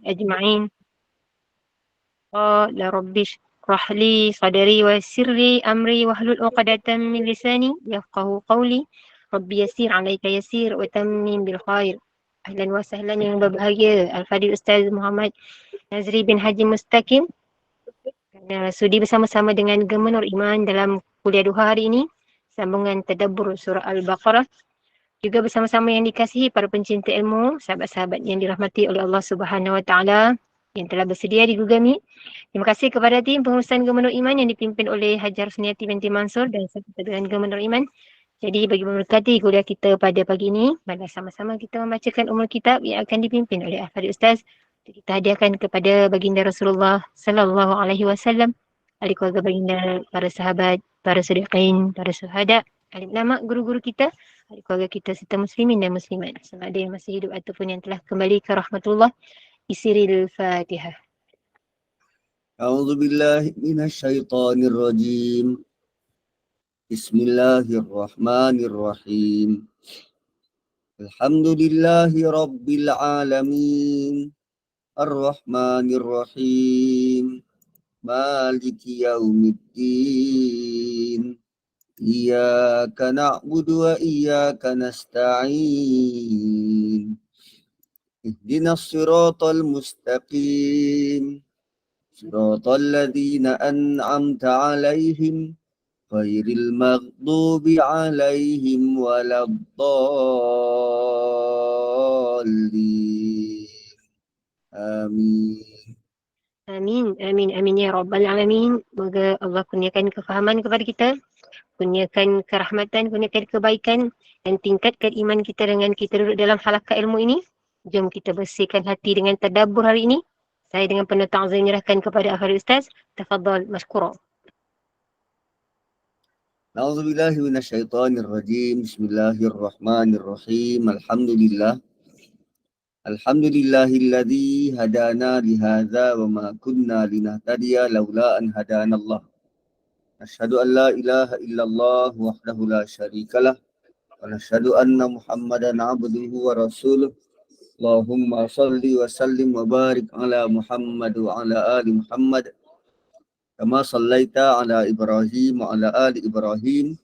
أجمعين. قال رب اشرح لي صدري ويسر لي أمري واحلل عقدة من لساني يفقه قولي. رب يسير عليك يسير وتمم بالخير. أهلا وسهلا yang berbahagia Al-Fadhil Ustaz Muhammad Nazri bin Haji Mustaqim. Sudi bersama-sama dengan Gemenur Iman dalam kuliah duha hari ini, sambungan tadabbur surah Al-Baqarah. Juga bersama-sama yang dikasihi para pencinta ilmu, sahabat-sahabat yang dirahmati oleh Allah Subhanahu Wa Taala yang telah bersedia di Google Meet. Terima kasih kepada tim pengurusan Gemenur Iman yang dipimpin oleh Hajar Suniati binti Mansur dan serta dengan Gemenur Iman. Jadi bagi memberkati kuliah kita pada pagi ini, mari sama-sama kita membacakan umul kitab yang akan dipimpin oleh Al-Fadhil Ustaz. Kita hadiahkan kepada baginda Rasulullah Sallallahu Alaihi Wasallam, ahli keluarga baginda, para sahabat, para siddiqin, para syuhada, alim ulama, guru-guru kita, ahli keluarga kita serta muslimin dan muslimat, sama ada yang masih hidup ataupun yang telah kembali ke rahmatullah. Isiril Fatihah. A'udzu billahi minasyaitonir rajim. Bismillahirrahmanirrahim. Alhamdulillahi rabbil alamin. Ar-Rahmanir Rahim. Maliki yaumiddin. Iyyaka na'budu wa iyyaka nasta'in. Ihdinas siratal mustaqim. Siratal ladzina an'amta 'alaihim ghairil maghdubi 'alaihim waladdallin. Amin. Amin, amin, amin ya Rabbal Alamin. Semoga Allah kurniakan kefahaman kepada kita, kurniakan kerahmatan, kurniakan kebaikan dan tingkatkan iman kita dengan kita duduk dalam halaqah ilmu ini. Jom kita bersihkan hati dengan tadabbur hari ini. Saya dengan penuh ta'zim menyerahkan kepada Al-Fadhil Ustaz. Tafadhal mashkura. A'udzu billahi minasyaitonir rajim. Bismillahirrahmanirrahim. Alhamdulillahilladzi hadana li hadza wa ma kunna linahtadiya laula an hadanallah. Asyhadu an la ilaha illallah wahdahu la syarikalah wa nasyhadu anna Muhammadan abduhu wa rasuluh. Allahumma shalli wa sallim wa barik ala Muhammad wa ala ali Muhammad kama shallaita ala Ibrahim wa ala ali Ibrahim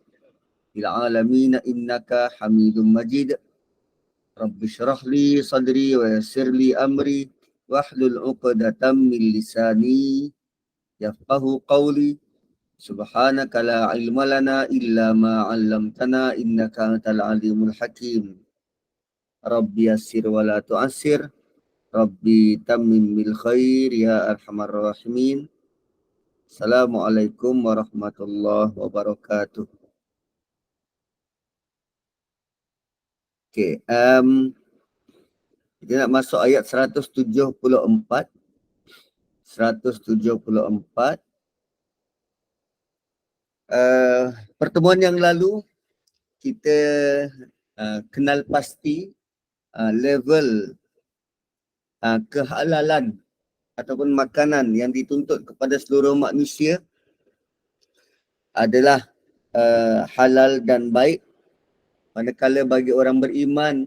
fil alamin innaka Hamidum Majid. Rabbi syrah li sadri wa yassir li amri wahlul 'uqdatam min lisani yafqahu qawli. Subhanaka la ilma lana illa ma 'allamtana innaka antal alimul hakim. Rabbi yassir wa la tu'assir. Rabbi tammim bil khair ya arhamar rahimin. Assalamualaikum warahmatullahi wabarakatuh. Okay, kita nak masuk ayat 174. 174. Pertemuan yang lalu kita kenal pasti level kehalalan ataupun makanan yang dituntut kepada seluruh manusia adalah halal dan baik. Manakala bagi orang beriman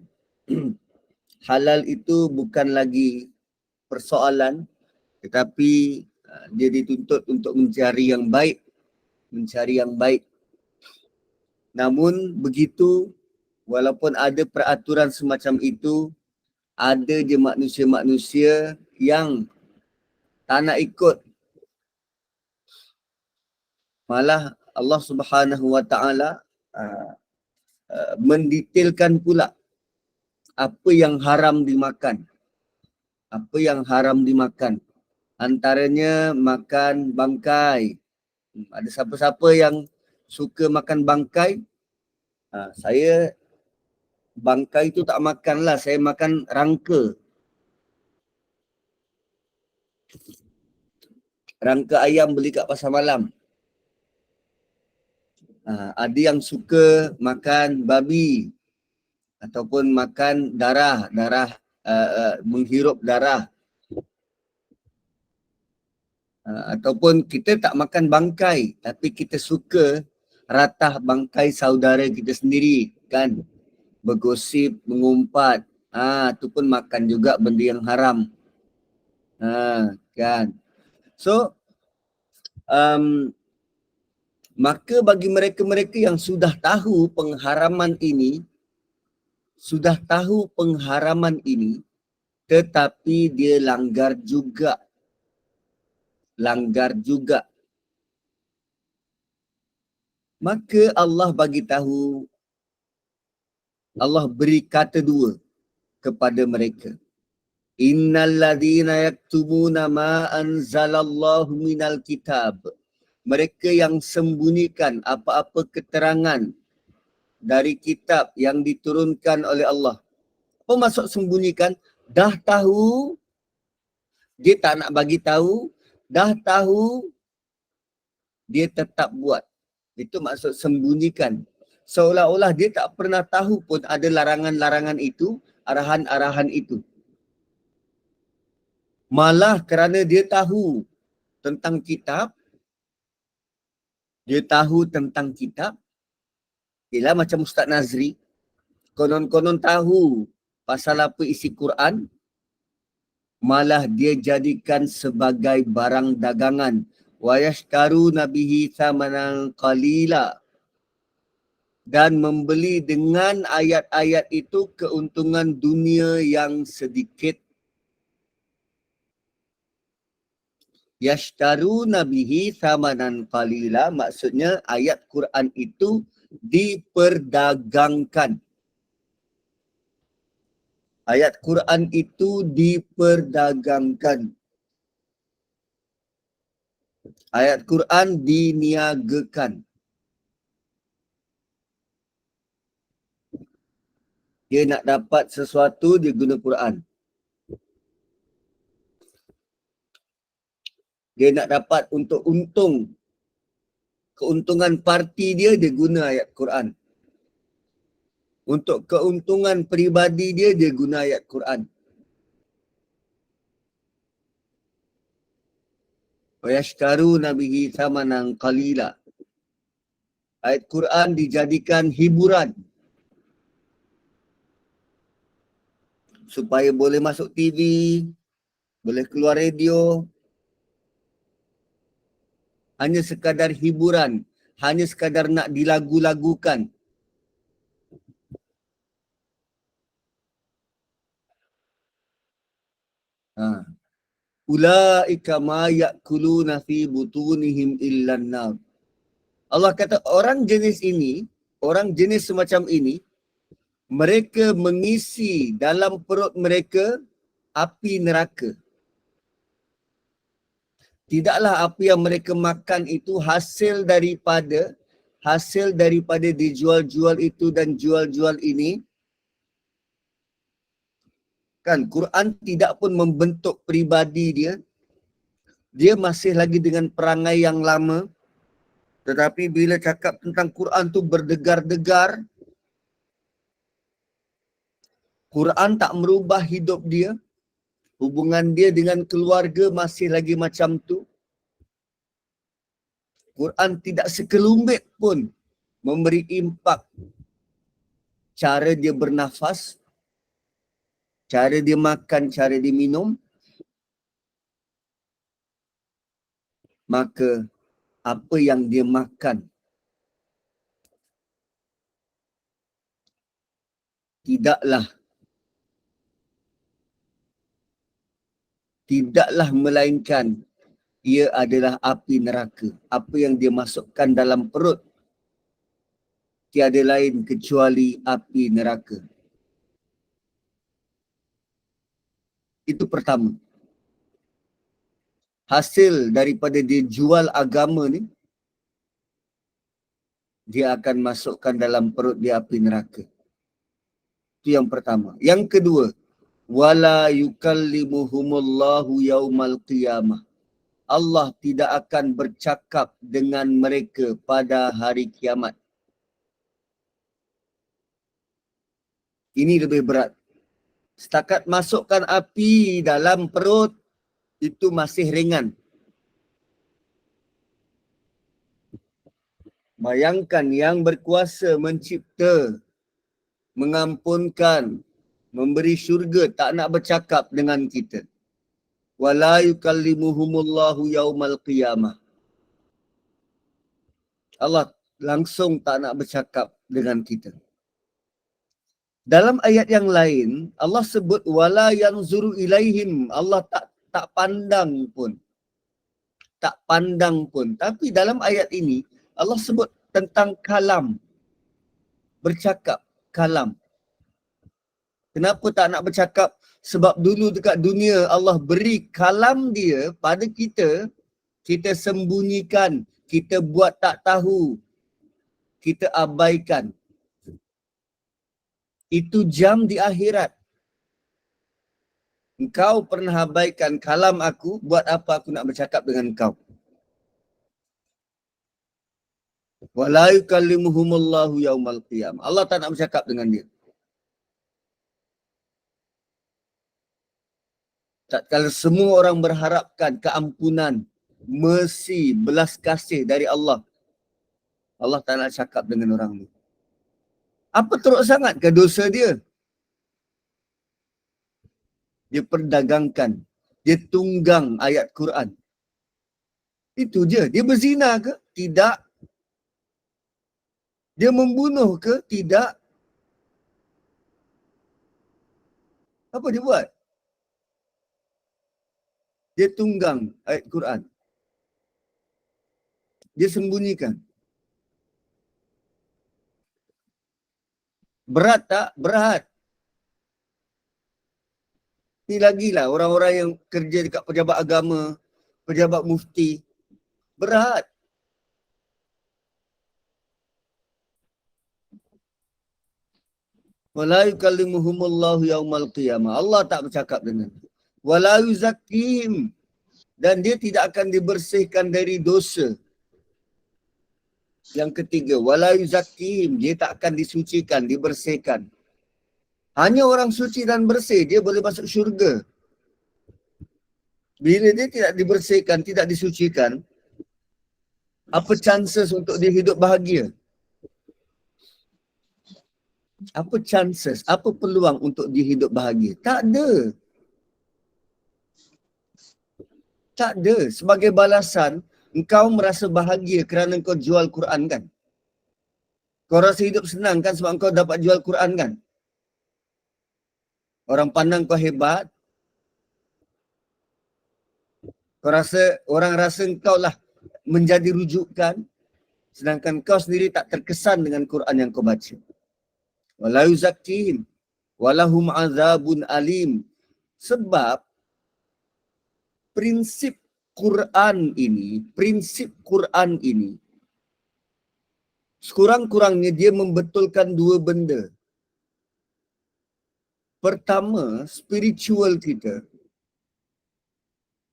halal itu bukan lagi persoalan, tetapi dia dituntut untuk mencari yang baik, Namun begitu, walaupun ada peraturan semacam itu, ada je manusia-manusia yang tak nak ikut. Malah Allah Subhanahu Wa Taala mendetailkan pula apa yang haram dimakan. Antaranya makan bangkai. Ada siapa-siapa yang suka makan bangkai? Saya bangkai tu tak makan lah, saya makan rangka. Rangka ayam beli kat pasar malam. Ada yang suka makan babi ataupun makan darah, menghirup darah. Ataupun kita tak makan bangkai tapi kita suka ratah bangkai saudara kita sendiri kan, bergosip, mengumpat. Itu pun makan juga benda yang haram. Kan. So, maka bagi mereka-mereka yang sudah tahu pengharaman ini, tetapi dia langgar juga. Maka Allah bagi tahu, Allah beri kata dua kepada mereka. Innal ladzina yaktubuna ma anzalallahu minal kitab. Mereka yang sembunyikan apa-apa keterangan dari kitab yang diturunkan oleh Allah. Apa maksud sembunyikan? Dah tahu, dia tak nak bagi tahu, dah tahu, dia tetap buat. Itu maksud sembunyikan. Seolah-olah dia tak pernah tahu pun ada larangan-larangan itu, arahan-arahan itu. Malah kerana dia tahu tentang kitab, ialah macam Ustaz Nazri, konon-konon tahu pasal apa isi Quran, malah dia jadikan sebagai barang dagangan. Wa yashtaruna bihi thamanan qalila. Dan membeli dengan ayat-ayat itu keuntungan dunia yang sedikit. Yashtaruna bihi thamanan qalila, maksudnya ayat Quran itu diperdagangkan. Ayat Quran itu diperdagangkan. Ayat Quran diniagakan. Dia nak dapat sesuatu, dia guna Quran. Dia nak dapat untuk keuntungan parti dia, dia guna ayat Quran. Untuk keuntungan peribadi dia, dia guna ayat Quran. Wa yashtaruna bihi thamanan qalila. Ayat Quran dijadikan hiburan. Supaya boleh masuk TV, boleh keluar radio. Hanya sekadar hiburan, hanya sekadar nak dilagu-lagukan. Ulaika ma ya'kuluna fi butunihim illan nar. Allah kata orang jenis semacam ini, mereka mengisi dalam perut mereka api neraka. Tidaklah apa yang mereka makan itu hasil daripada dijual-jual itu dan jual-jual ini. Kan Quran tidak pun membentuk pribadi dia. Dia masih lagi dengan perangai yang lama. Tetapi bila cakap tentang Quran tu berdegar-degar, Quran tak merubah hidup dia. Hubungan dia dengan keluarga masih lagi macam tu. Quran tidak sekelumit pun memberi impak cara dia bernafas, cara dia makan, cara dia minum. Maka apa yang dia makan tidaklah melainkan ia adalah api neraka. Apa yang dia masukkan dalam perut tiada lain kecuali api neraka. Itu pertama. Hasil daripada dia jual agama ni, dia akan masukkan dalam perut dia api neraka. Itu yang pertama. Yang kedua, wala yukallimuhumullahu yaumal qiyamah. Allah tidak akan bercakap dengan mereka pada hari kiamat. Ini lebih berat. Setakat masukkan api dalam perut, itu masih ringan. Bayangkan yang berkuasa mencipta, mengampunkan, memberi syurga, tak nak bercakap dengan kita. wala yukallimuhumullahu yaumal qiyamah. Allah langsung tak nak bercakap dengan kita. Dalam ayat yang lain, Allah sebut wala yanzuru ilaihim. Allah tak pandang pun. Tak pandang pun. Tapi dalam ayat ini, Allah sebut tentang kalam. Bercakap, kalam. Kenapa tak nak bercakap? Sebab dulu dekat dunia Allah beri kalam dia pada kita, kita sembunyikan, kita buat tak tahu, kita abaikan. Itu jam di akhirat. Engkau pernah abaikan kalam aku, buat apa aku nak bercakap dengan engkau? Wala yukallimuhumullahu yaumal qiyamah. Allah tak nak bercakap dengan dia. Tatkala semua orang berharapkan keampunan, mercy, belas kasih dari Allah, Allah tak nak cakap dengan orang ni. Apa teruk sangat ke dosa dia? Dia perdagangkan, dia tunggang ayat Quran. Itu je. Dia berzina ke? Tidak. Dia membunuh ke? Tidak. Apa dia buat? Dia tunggang ayat Quran. Dia sembunyikan. Berat tak? Berat. Ni lagilah orang-orang yang kerja dekat pejabat agama, pejabat mufti. Berat. Wala yukallimuhumullahu yaumal qiyamah. Allah tak bercakap dengan dia. Wala yuzakkihim. Dan dia tidak akan dibersihkan dari dosa. Yang ketiga, wala yuzakkihim. Dia tak akan disucikan, dibersihkan. Hanya orang suci dan bersih, dia boleh masuk syurga. Bila dia tidak dibersihkan, tidak disucikan, apa chances untuk dia hidup bahagia? Apa chances, apa peluang untuk dia hidup bahagia? Tak ada. Tak ada. Sebagai balasan, engkau merasa bahagia kerana engkau jual Quran kan? Kau rasa hidup senang kan sebab engkau dapat jual Quran kan? Orang pandang kau hebat. Orang rasa engkau lah menjadi rujukan. Sedangkan kau sendiri tak terkesan dengan Quran yang kau baca. Wala yuzakkihim. Walahum azabun alim. Sebab prinsip Quran ini, sekurang-kurangnya dia membetulkan dua benda. Pertama, spiritual kita.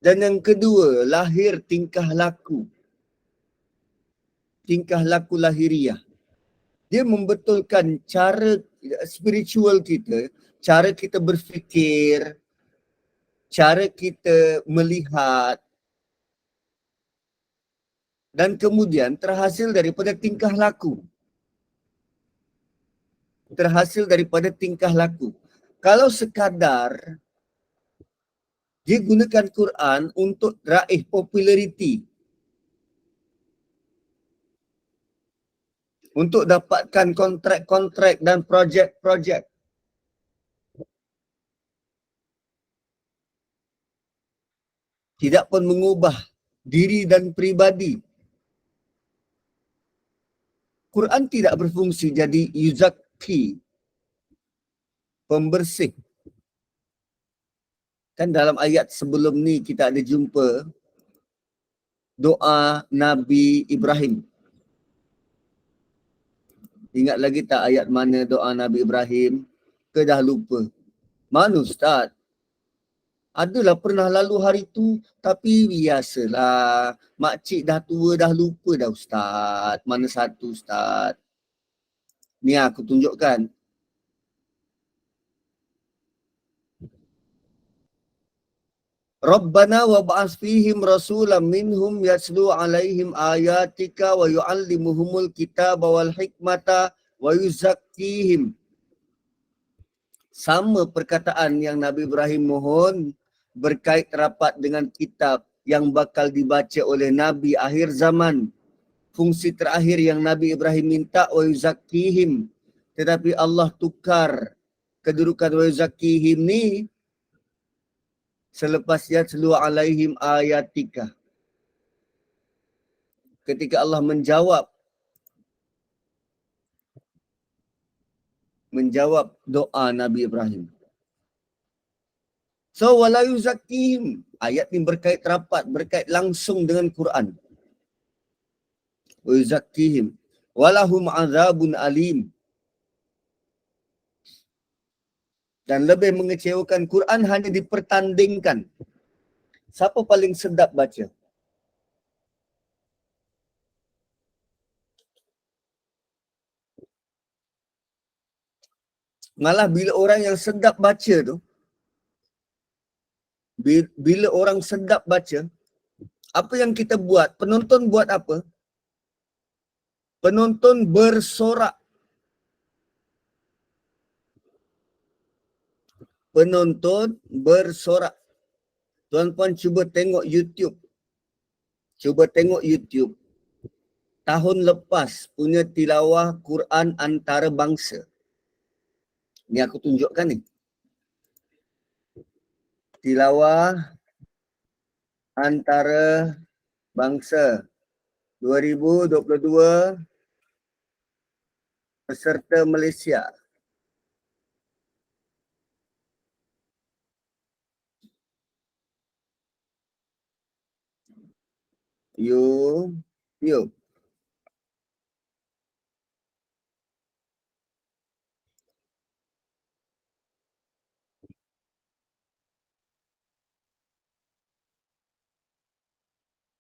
Dan yang kedua, lahir tingkah laku. Tingkah laku lahiriah. Dia membetulkan cara spiritual kita, cara kita berfikir, cara kita melihat, dan kemudian terhasil daripada tingkah laku. Terhasil daripada tingkah laku. Kalau sekadar dia gunakan Quran untuk raih populariti, untuk dapatkan kontrak-kontrak dan projek-projek, tidak pun mengubah diri dan pribadi, Quran tidak berfungsi jadi yuzakki, pembersih. Kan dalam ayat sebelum ni kita ada jumpa doa Nabi Ibrahim. Ingat lagi tak ayat mana doa Nabi Ibrahim? Ke dah lupa? Mana Ustaz? Adalah pernah lalu hari tu, tapi biasalah. Makcik dah tua, dah lupa dah Ustaz. Mana satu Ustaz? Ni aku tunjukkan. Rabbana wa ba'as fihim rasulam minhum yatslu alaihim ayatika wa yu'allimuhumul kitaba wal hikmata wa yuzakkihim. Sama perkataan yang Nabi Ibrahim mohon, berkait rapat dengan kitab yang bakal dibaca oleh Nabi akhir zaman. Fungsi terakhir yang Nabi Ibrahim minta, wa yuzakkihim. Tetapi Allah tukar kedudukan wa yuzakkihim ni selepas yatlu alaihim ayatika. Ketika Allah menjawab doa Nabi Ibrahim. So wala yuzakkihim. Ayat ini berkait rapat, berkait langsung dengan Quran. Wa yuzakkihim. Walahum azabun alim. Dan lebih mengecewakan, Quran hanya dipertandingkan. Siapa paling sedap baca? Malah bila orang yang sedap baca tu, bila orang sedap baca, apa yang kita buat? Penonton buat apa? Penonton bersorak. Penonton bersorak. Tuan-puan cuba tengok YouTube. Cuba tengok YouTube. Tahun lepas punya tilawah Quran antarabangsa. Ni aku tunjukkan ni. Tilawah antarabangsa 2022 peserta Malaysia. YouTube.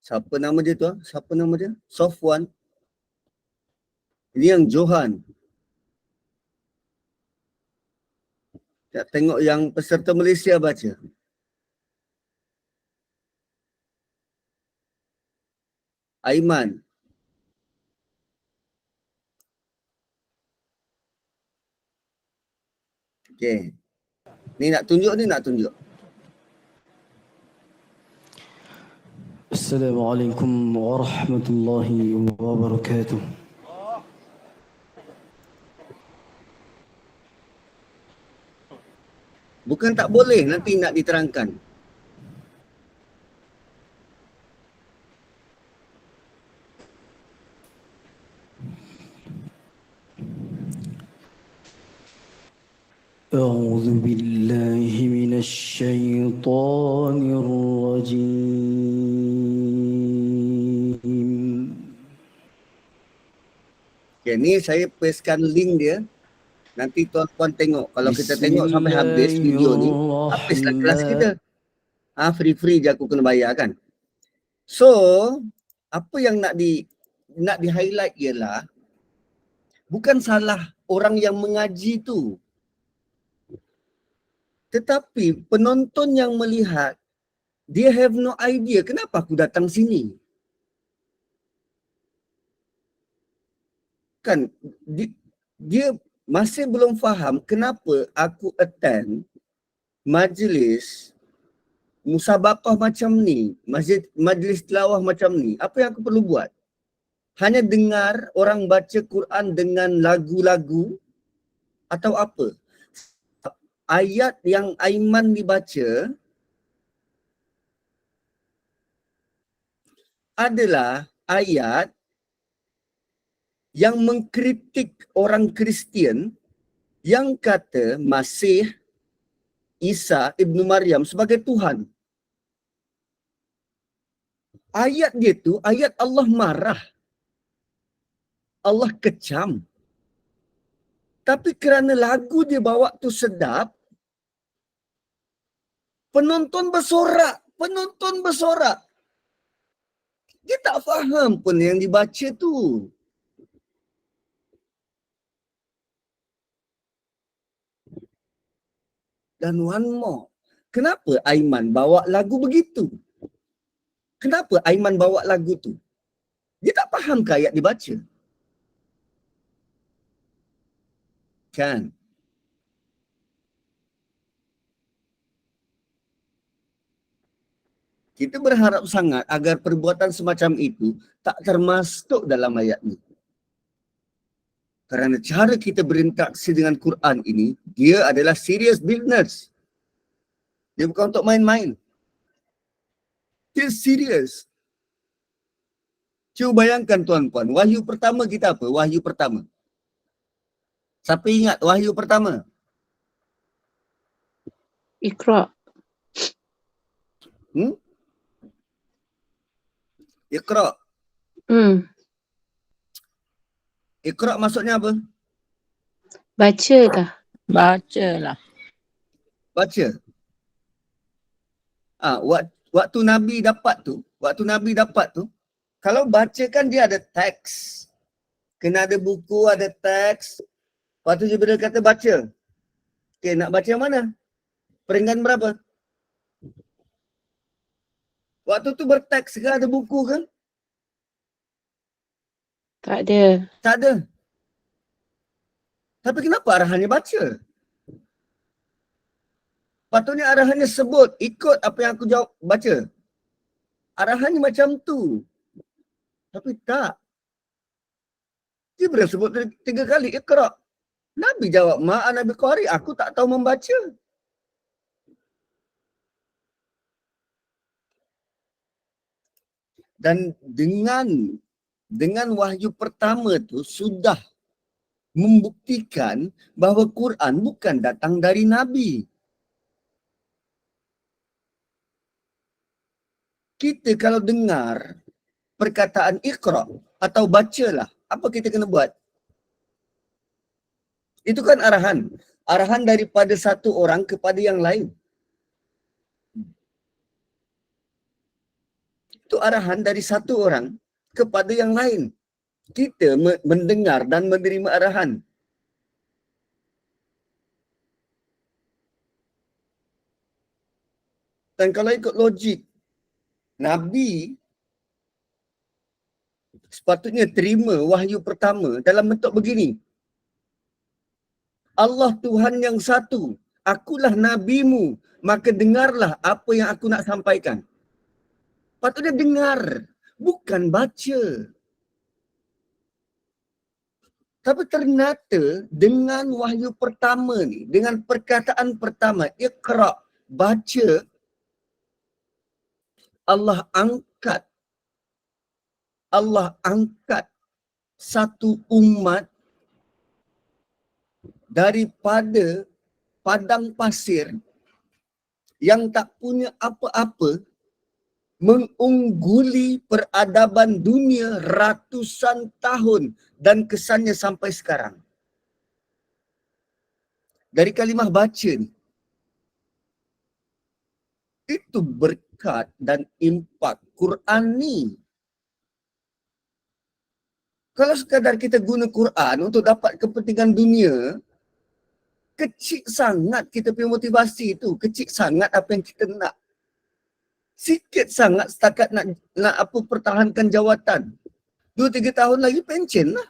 Siapa nama dia tu? Siapa nama dia? Sofwan. Ini yang Johan. Tak tengok yang peserta Malaysia baca. Aiman. Okey. Ni nak tunjuk. Assalamualaikum warahmatullahi wabarakatuh. Bukan tak boleh, nanti nak diterangkan. A'udzu billahi minasy syaithanir rajim. Okay, ni saya pastekan link dia. Nanti tuan-tuan tengok. Kalau kita tengok sampai habis video ni, habislah kelas kita. Free-free je aku kena bayar kan. So, apa yang nak di-highlight ialah bukan salah orang yang mengaji tu. Tetapi penonton yang melihat, dia have no idea kenapa aku datang sini. Kan, dia masih belum faham kenapa aku attend majlis musabaqah macam ni, majlis tilawah macam ni. Apa yang aku perlu buat? Hanya dengar orang baca Quran dengan lagu-lagu atau apa? Ayat yang Aiman dibaca adalah ayat yang mengkritik orang Kristian yang kata Masih Isa Ibnu Maryam sebagai Tuhan. Ayat dia tu, ayat Allah marah. Allah kecam. Tapi kerana lagu dia bawa tu sedap, penonton bersorak. Dia tak faham pun yang dibaca tu. Dan one more, kenapa Aiman bawa lagu begitu? Kenapa Aiman bawa lagu tu? Dia tak faham ke ayat dibaca? Kan? Kita berharap sangat agar perbuatan semacam itu tak termasuk dalam ayat ini. Kerana cara kita berinteraksi dengan Quran ini, dia adalah serious business. Dia bukan untuk main-main. Dia serius. Cuba bayangkan tuan-puan, wahyu pertama kita apa? Wahyu pertama. Siapa ingat wahyu pertama? Iqra. Iqra. Iqra maksudnya apa? Baca kah? Bacalah. Baca. Waktu Nabi dapat tu, kalau baca kan dia ada teks. Kena ada buku, ada teks. Lepas tu Jibril kata baca. Okay, nak baca yang mana? Peringkat berapa? Waktu tu berteks ke, ada buku ke? Tak ada. Tak ada. Tapi kenapa arahannya baca? Patutnya arahannya sebut, ikut apa yang aku jawab, baca. Arahannya macam tu. Tapi tak. Jibril sebut 3 kali, Iqra. Nabi jawab, ma'ana biqari, aku tak tahu membaca. Dan dengan wahyu pertama tu sudah membuktikan bahawa Quran bukan datang dari Nabi. Kita kalau dengar perkataan Iqra atau bacalah, apa kita kena buat? Itu kan arahan. Arahan daripada satu orang kepada yang lain. Itu arahan dari satu orang kepada yang lain. Kita mendengar dan menerima arahan. Dan kalau ikut logik, Nabi sepatutnya terima wahyu pertama dalam bentuk begini. Allah Tuhan yang satu, akulah nabimu, maka dengarlah apa yang aku nak sampaikan. Patutnya dengar, bukan baca. Tapi ternyata dengan wahyu pertama ni, dengan perkataan pertama, Iqra, baca, Allah angkat satu umat daripada padang pasir yang tak punya apa-apa, mengungguli peradaban dunia ratusan tahun dan kesannya sampai sekarang. Dari kalimah baca ni, itu berkat dan impak Quran ni. Kalau sekadar kita guna Quran untuk dapat kepentingan dunia, kecil sangat kita punya motivasi tu, kecil sangat apa yang kita nak. Sikit sangat setakat nak apa pertahankan jawatan. 2-3 tahun lagi pencen lah.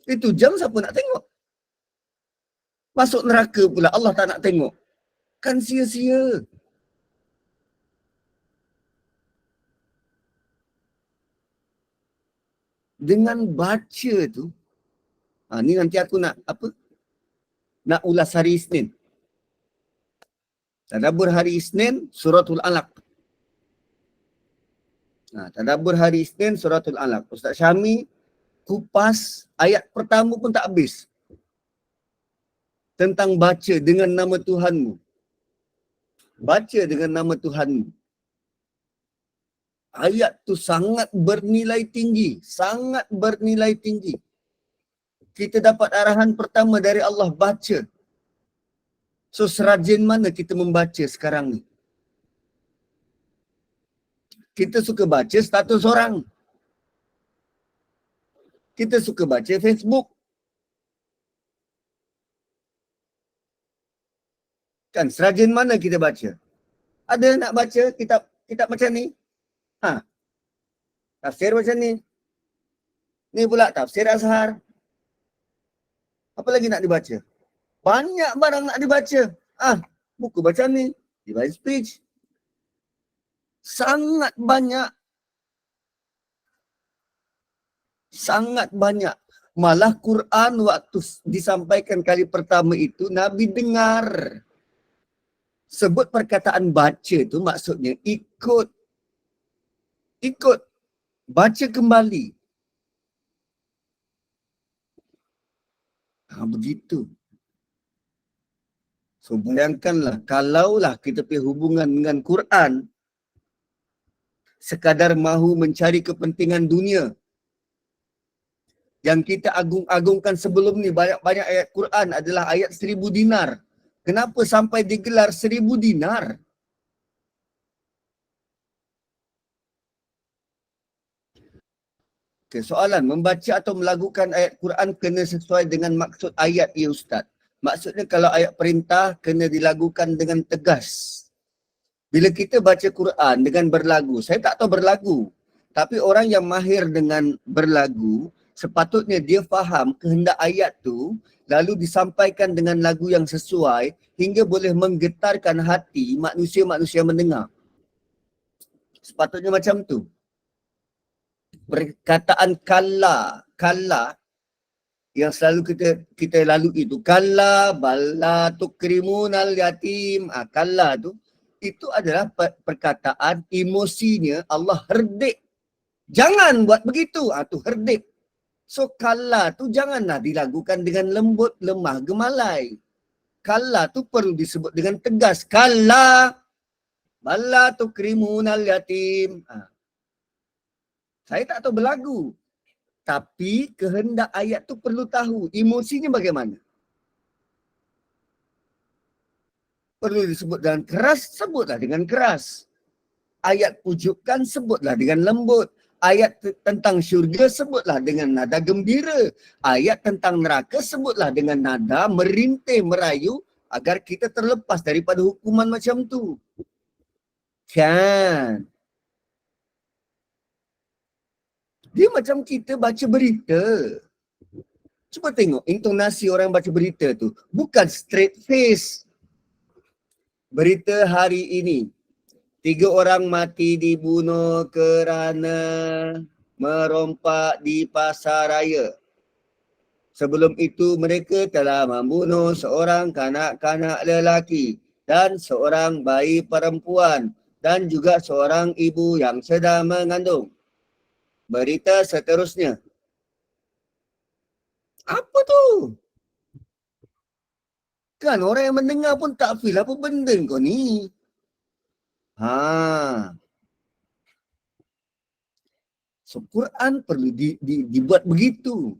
Itu jam siapa nak tengok? Masuk neraka pula Allah tak nak tengok. Kan sia-sia. Dengan baca tu, ni nanti aku nak nak ulas hari Isnin. Tadabbur hari Isnin, Suratul Alaq. Tadabbur hari Isnin, Suratul Alaq. Ustaz Syami kupas ayat pertama pun tak habis. Tentang baca dengan nama Tuhanmu. Baca dengan nama Tuhanmu. Ayat tu sangat bernilai tinggi. Sangat bernilai tinggi. Kita dapat arahan pertama dari Allah, baca. So serajin mana kita membaca sekarang ni? Kita suka baca status orang. Kita suka baca Facebook. Kan serajin mana kita baca? Ada nak baca kitab macam ni? Tafsir macam ni. Ni pula tafsir Azhar. Apa lagi nak dibaca? Banyak barang nak dibaca. Buku macam ni. Divine speech. Sangat banyak. Sangat banyak. Malah Quran waktu disampaikan kali pertama itu, Nabi dengar. Sebut perkataan baca tu maksudnya ikut. Ikut. Baca kembali. Begitu. So bayangkanlah, kalaulah kita punya hubungan dengan Quran, sekadar mahu mencari kepentingan dunia, yang kita agung-agungkan sebelum ni, banyak-banyak ayat Quran adalah ayat 1000 dinar. Kenapa sampai digelar 1000 dinar? Okay, soalan, membaca atau melagukan ayat Quran kena sesuai dengan maksud ayat, ya Ustaz. Maksudnya kalau ayat perintah kena dilagukan dengan tegas. Bila kita baca Quran dengan berlagu, saya tak tahu berlagu, tapi orang yang mahir dengan berlagu, sepatutnya dia faham kehendak ayat tu, lalu disampaikan dengan lagu yang sesuai hingga boleh menggetarkan hati manusia-manusia mendengar. Sepatutnya macam tu. Perkataan kalla yang selalu kita lalui itu, kalla balla tukrimunal yatim, kalla tu, itu adalah perkataan emosinya Allah herdik. Jangan buat begitu, tu herdik. So kalla tu janganlah dilakukan dengan lembut, lemah, gemalai. Kalla tu perlu disebut dengan tegas. Kalla balla tukrimunal yatim. Saya tak tahu berlagu. Tapi kehendak ayat tu perlu tahu. Emosinya bagaimana? Perlu disebut dengan keras, sebutlah dengan keras. Ayat pujukan, sebutlah dengan lembut. Ayat tentang syurga, sebutlah dengan nada gembira. Ayat tentang neraka, sebutlah dengan nada merintih, merayu agar kita terlepas daripada hukuman macam tu. Kan? Dia macam kita baca berita. Cuba tengok intonasi orang baca berita tu. Bukan straight face. Berita hari ini. 3 orang mati dibunuh kerana merompak di pasar raya. Sebelum itu mereka telah membunuh seorang kanak-kanak lelaki dan seorang bayi perempuan dan juga seorang ibu yang sedang mengandung. Berita seterusnya. Apa tu? Kan orang yang mendengar pun tak feel apa benda kau ni. So Quran perlu dibuat begitu.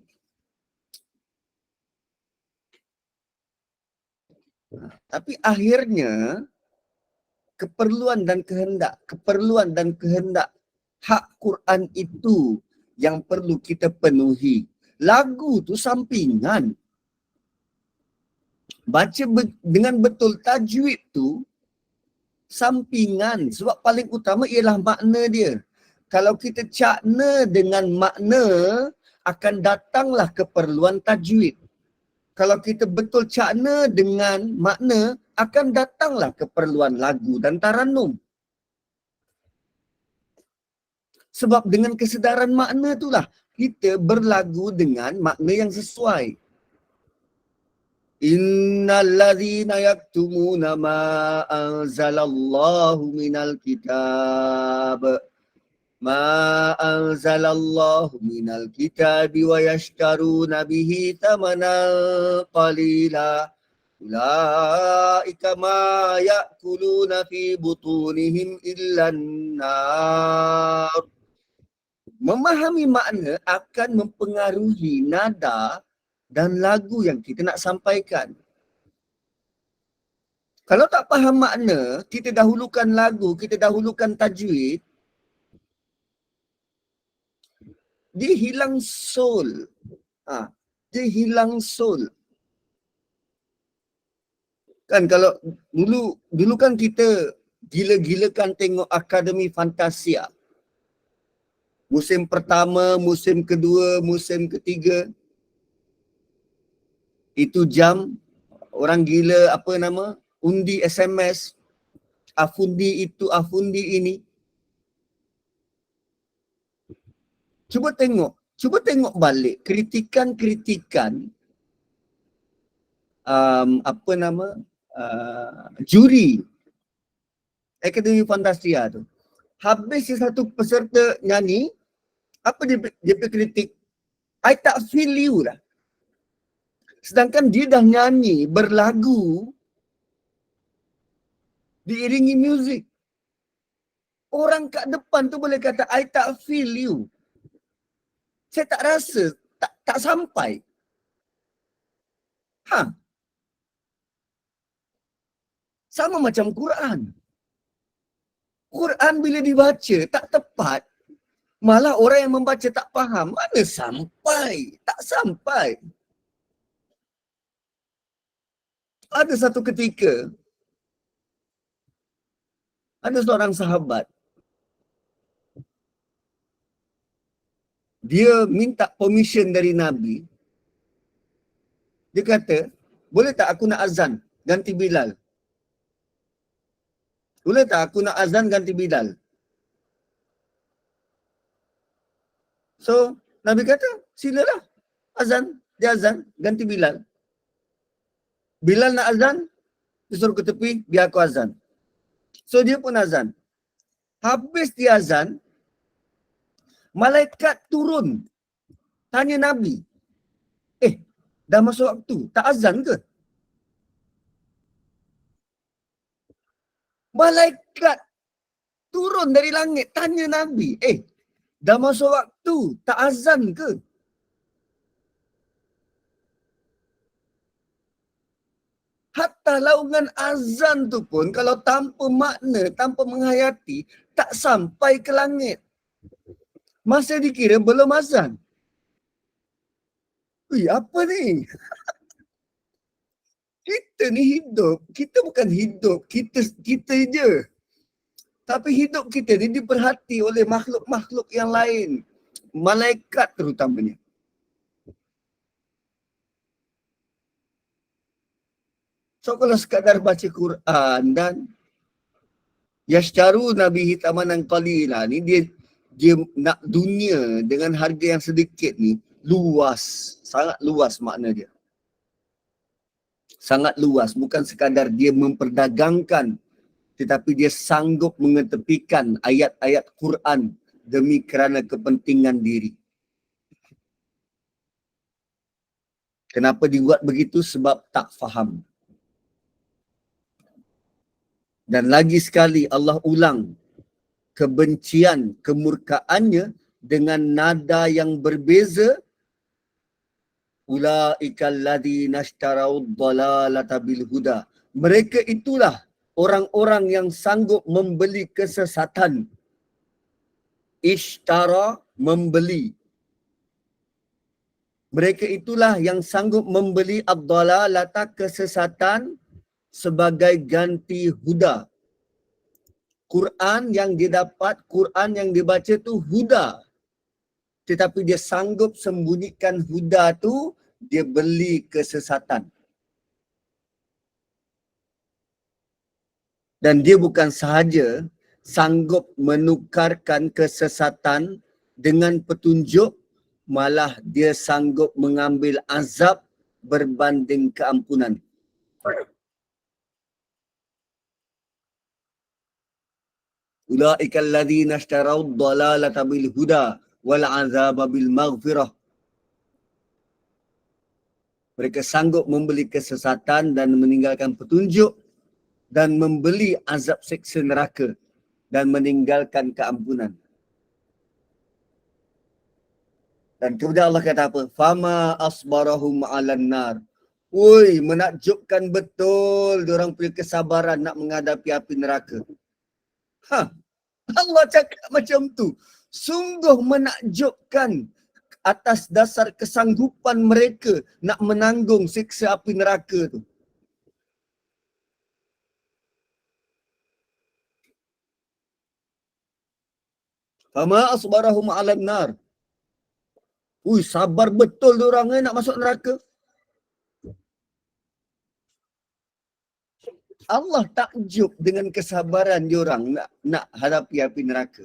Tapi akhirnya keperluan dan kehendak hak Quran itu yang perlu kita penuhi. Lagu tu sampingan. Baca dengan betul tajwid tu sampingan. Sebab paling utama ialah makna dia. Kalau kita cakna dengan makna, akan datanglah keperluan tajwid. Kalau kita betul cakna dengan makna, akan datanglah keperluan lagu dan taranum. Sebab dengan kesedaran makna itulah kita berlagu dengan makna yang sesuai. Innal ladzina yaktumuna ma anzalallahu minal kitab minal kitabi wa yashtaruna bihi thamanan qalila ulaika ma ya'kuluna fi butunihim illan nar. Memahami makna akan mempengaruhi nada dan lagu yang kita nak sampaikan. Kalau tak faham makna, kita dahulukan lagu, kita dahulukan tajwid, dia hilang soul. Dia hilang soul. Kan kalau dulu kan kita gila-gilakan tengok Akademi Fantasia. Musim pertama, musim kedua, musim ketiga. Itu jam orang gila apa nama? Undi SMS. Afundi itu, afundi ini. Cuba tengok balik kritikan-kritikan juri Akademi Fantasia tu. Habis si satu peserta nyanyi, apa dia kritik? I tak feel you lah. Sedangkan dia dah nyanyi, berlagu, diiringi muzik. Orang kat depan tu boleh kata, I tak feel you. Saya tak rasa, tak sampai. Sama macam Quran. Quran bila dibaca tak tepat, malah orang yang membaca tak faham. Mana sampai? Tak sampai. Ada satu ketika, ada seorang sahabat, dia minta permission dari Nabi. Dia kata, boleh tak aku nak azan ganti Bilal? Boleh tak aku nak azan ganti Bilal? So, Nabi kata, silalah azan. Dia azan, ganti Bilal. Bilal nak azan, dia suruh ke tepi, biar aku azan. So, dia pun azan. Habis dia azan, malaikat turun. Tanya Nabi, dah masuk waktu, tak azan ke? Malaikat turun dari langit, tanya Nabi, dah masuk waktu, tak azan ke? Hatta laungan azan tu pun kalau tanpa makna, tanpa menghayati, tak sampai ke langit. Masa dikira belum azan. Apa ni? Kita ni hidup, kita bukan hidup, kita je. Tapi hidup kita ni diperhati oleh makhluk-makhluk yang lain. Malaikat terutamanya. So kalau sekadar baca Quran dan yashtaru nabihi thamanan qalila ni, dia nak dunia dengan harga yang sedikit ni luas, sangat luas makna dia. Sangat luas, bukan sekadar dia memperdagangkan, tetapi dia sanggup mengetepikan ayat-ayat Quran demi kerana kepentingan diri. Kenapa dibuat begitu? Sebab tak faham. Dan lagi sekali Allah ulang kebencian, kemurkaannya dengan nada yang berbeza. Ulaikal ladzina ishtarawud dhalalata bil huda. Mereka itulah orang-orang yang sanggup membeli kesesatan. Ishtara, membeli. Mereka itulah yang sanggup membeli ad-dhalalata, kesesatan, sebagai ganti huda. Quran yang dia dapat, Quran yang dibaca tu huda. Tetapi dia sanggup sembunyikan huda tu, dia beli kesesatan. Dan dia bukan sahaja sanggup menukarkan kesesatan dengan petunjuk, malah dia sanggup mengambil azab berbanding keampunan. Ulaikal ladzina ishtarawud dhalalata bil huda wal azaba bil maghfirah. Mereka sanggup membeli kesesatan dan meninggalkan petunjuk dan membeli azab seksa neraka dan meninggalkan keampunan. Dan kemudian Allah kata apa? Fama asbarahum 'alan nar. Woi, menakjubkan betul diorang punya kesabaran nak menghadapi api neraka. Allah cakap macam tu. Sungguh menakjubkan atas dasar kesanggupan mereka nak menanggung siksa api neraka tu. Fama asbarahum 'alan nar. Sabar betul diorang nak masuk neraka. Allah takjub dengan kesabaran diorang nak hadapi api neraka.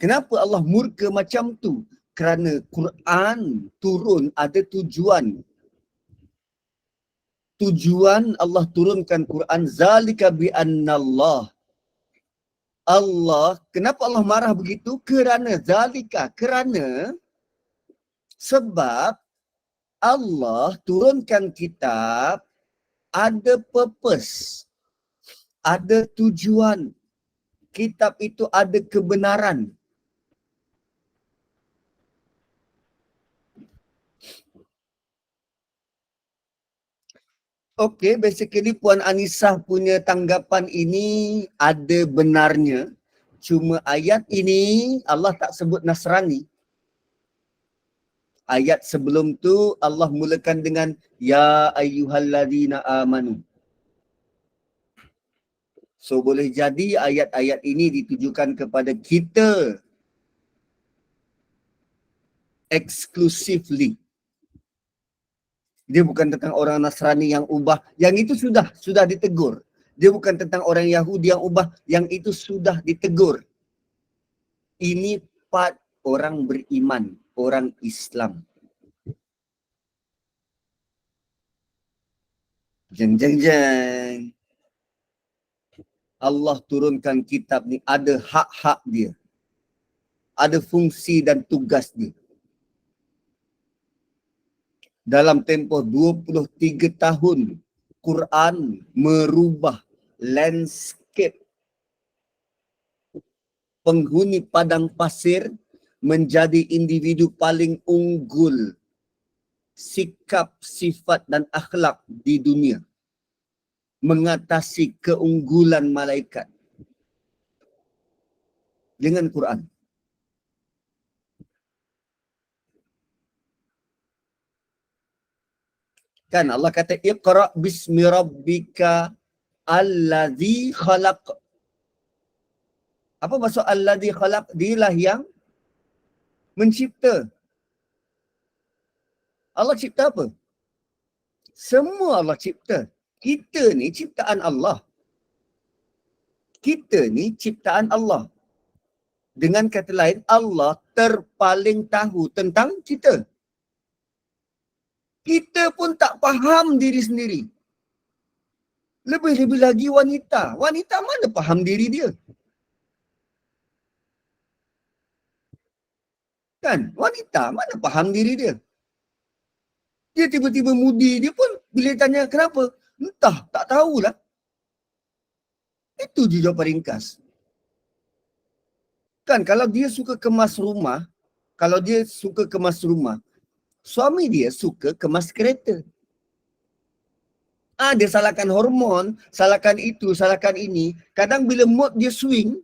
Kenapa Allah murka macam tu? Kerana Quran turun ada tujuan. Tujuan Allah turunkan Quran, zalika bi annallah. Allah, kenapa Allah marah begitu? Kerana zalika, kerana sebab Allah turunkan kitab ada purpose, ada tujuan. Kitab itu ada kebenaran. Okey, basically Puan Anisah punya tanggapan ini ada benarnya. Cuma ayat ini Allah tak sebut Nasrani. Ayat sebelum tu Allah mulakan dengan ya ayyuhalladzina amanu. So boleh jadi ayat-ayat ini ditujukan kepada kita exclusively. Dia bukan tentang orang Nasrani yang ubah. Yang itu sudah ditegur. Dia bukan tentang orang Yahudi yang ubah. Yang itu sudah ditegur. Ini part orang beriman, orang Islam. Jeng jeng jeng. Allah turunkan kitab ni, ada hak-hak dia. Ada fungsi dan tugas dia. Dalam tempoh 23 tahun, Quran merubah landscape penghuni padang pasir menjadi individu paling unggul sikap, sifat dan akhlak di dunia. Mengatasi keunggulan malaikat. Dengan Quran. Kan Allah kata iqra bismi rabbika alladzi khalaq. Apa maksud alladzi khalaq? Dialah yang mencipta. Allah cipta apa? Semua Allah cipta. Kita ni ciptaan Allah. Kita ni ciptaan Allah. Dengan kata lain, Allah terpaling tahu tentang kita. Kita pun tak faham diri sendiri. Lebih-lebih lagi wanita. Wanita mana faham diri dia? Kan? Wanita mana faham diri dia? Dia tiba-tiba mudi, dia pun bila tanya kenapa? Entah, tak tahulah. Itu je jawapan ringkas. Kan kalau dia suka kemas rumah, suami dia suka kemas kereta. Dia salahkan hormon, salahkan itu, salahkan ini. Kadang bila mood dia swing,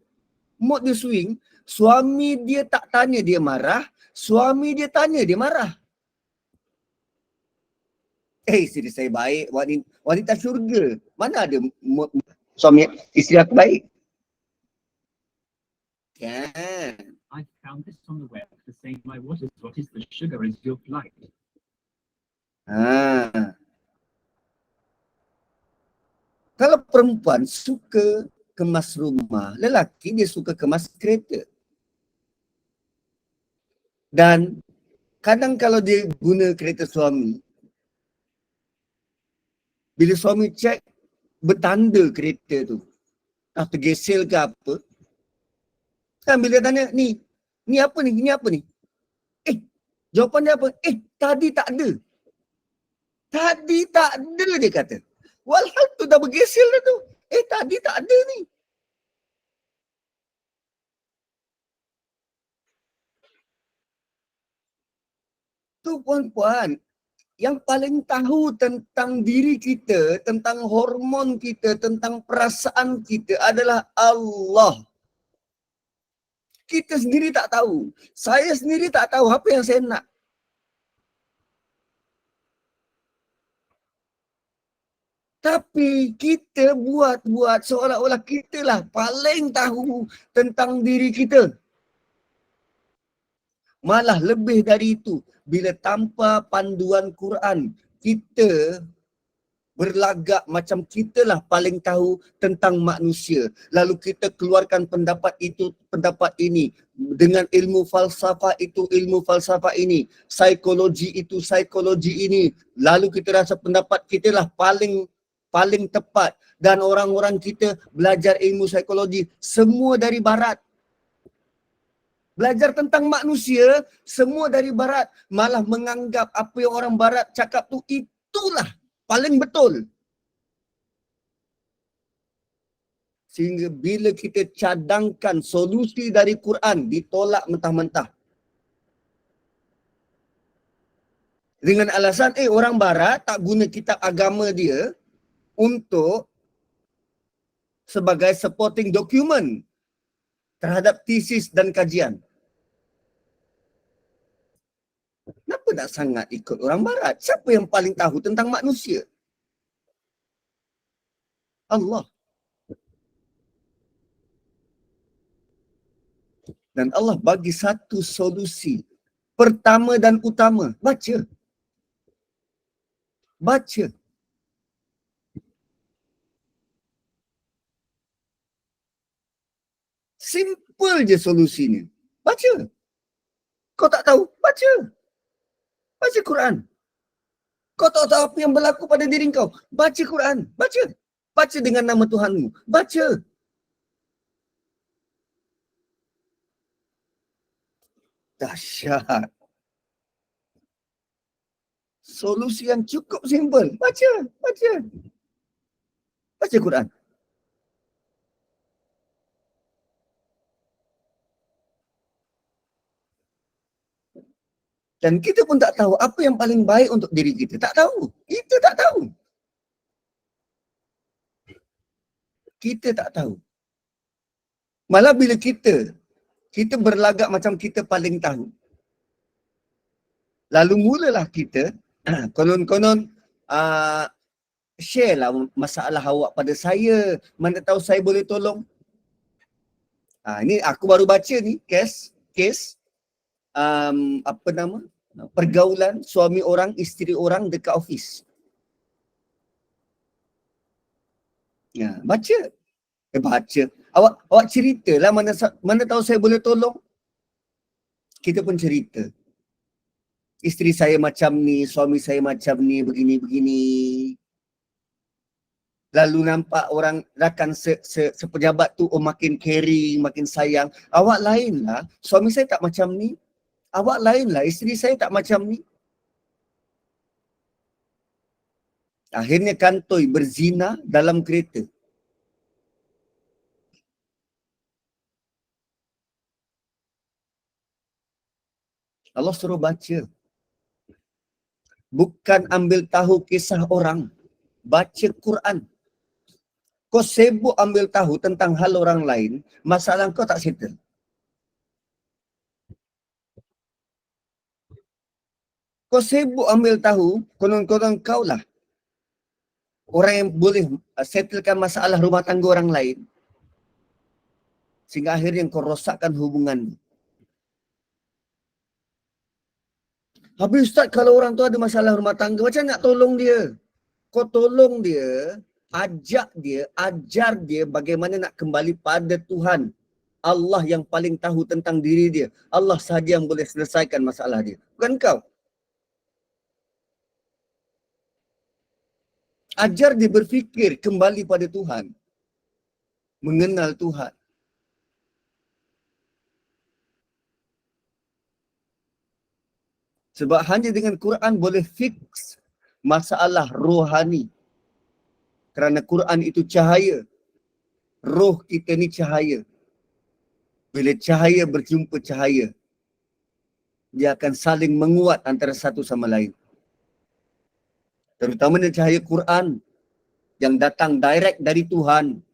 suami dia tak tanya dia marah, suami dia tanya dia marah. Isteri saya baik, wanita syurga. Mana ada mood suami isteri aku baik? Kan? I found this on the web to say what is the sugar is your flight. Kalau perempuan suka kemas rumah, lelaki dia suka kemas kereta. Dan kadang kalau dia guna kereta suami, bila suami cek bertanda kereta tu, tergesel ke apa, kan bila tanya, ni apa ni, ni apa ni? Jawapan dia apa? Tadi tak ada. Tadi tak ada dia kata. Walhal tu dah bergesel dah tu. Tadi tak ada ni. Tu puan-puan, yang paling tahu tentang diri kita, tentang hormon kita, tentang perasaan kita adalah Allah. Kita sendiri tak tahu. Saya sendiri tak tahu apa yang saya nak. Tapi kita buat seolah-olah kita lah paling tahu tentang diri kita. Malah lebih dari itu, bila tanpa panduan Quran, kita berlagak macam kita lah paling tahu tentang manusia. Lalu kita keluarkan pendapat itu, pendapat ini. Dengan ilmu falsafah itu, ilmu falsafah ini. Psikologi itu, psikologi ini. Lalu kita rasa pendapat kita lah paling tepat. Dan orang-orang kita belajar ilmu psikologi semua dari barat. Belajar tentang manusia, semua dari barat. Malah menganggap apa yang orang barat cakap tu itulah paling betul. Sehingga bila kita cadangkan solusi dari Quran, ditolak mentah-mentah. Dengan alasan, orang barat tak guna kitab agama dia untuk sebagai supporting document terhadap tesis dan kajian. Kenapa nak sangat ikut orang barat? Siapa yang paling tahu tentang manusia? Allah. Dan Allah bagi satu solusi. Pertama dan utama, baca. Baca. Simple je solusinya. Baca. Kau tak tahu? Baca. Baca Quran. Kau tak tahu apa yang berlaku pada diri kau? Baca Quran. Baca. Baca dengan nama Tuhanmu. Baca. Dahsyat. Solusi yang cukup simple. Baca. Baca. Baca Quran. Dan kita pun tak tahu apa yang paling baik untuk diri kita. Tak tahu. Kita tak tahu. Kita tak tahu. Malah bila kita berlagak macam kita paling tahu. Lalu mulalah kita konon-konon share lah masalah awak pada saya. Mana tahu saya boleh tolong. Ini aku baru baca ni kes pergaulan suami orang, isteri orang dekat office. Ya, baca. Baca. Awak ceritalah mana tahu saya boleh tolong. Kita pun cerita. Isteri saya macam ni, suami saya macam ni, begini-begini. Lalu nampak orang rakan sepejabat tu makin caring, makin sayang. Awak lain lah, suami saya tak macam ni. Awak lain lah, isteri saya tak macam ni. Akhirnya kantoi berzina dalam kereta. Allah suruh baca. Bukan ambil tahu kisah orang. Baca Quran. Kau sibuk ambil tahu tentang hal orang lain, masalah kau tak settle. Kau sibuk ambil tahu, konon-konon kau lah orang yang boleh settlekan masalah rumah tangga orang lain. Sehingga akhirnya kau rosakkan hubungan. Habis Ustaz, kalau orang tu ada masalah rumah tangga, macam nak tolong dia? Kau tolong dia, ajak dia, ajar dia bagaimana nak kembali pada Tuhan. Allah yang paling tahu tentang diri dia. Allah sahaja yang boleh selesaikan masalah dia. Bukan kau. Ajar dia berfikir kembali pada Tuhan. Mengenal Tuhan. Sebab hanya dengan Quran boleh fix masalah rohani. Kerana Quran itu cahaya. Roh kita ni cahaya. Bila cahaya berjumpa cahaya, dia akan saling menguat antara satu sama lain. Terutamanya cahaya Quran yang datang direct dari Tuhan.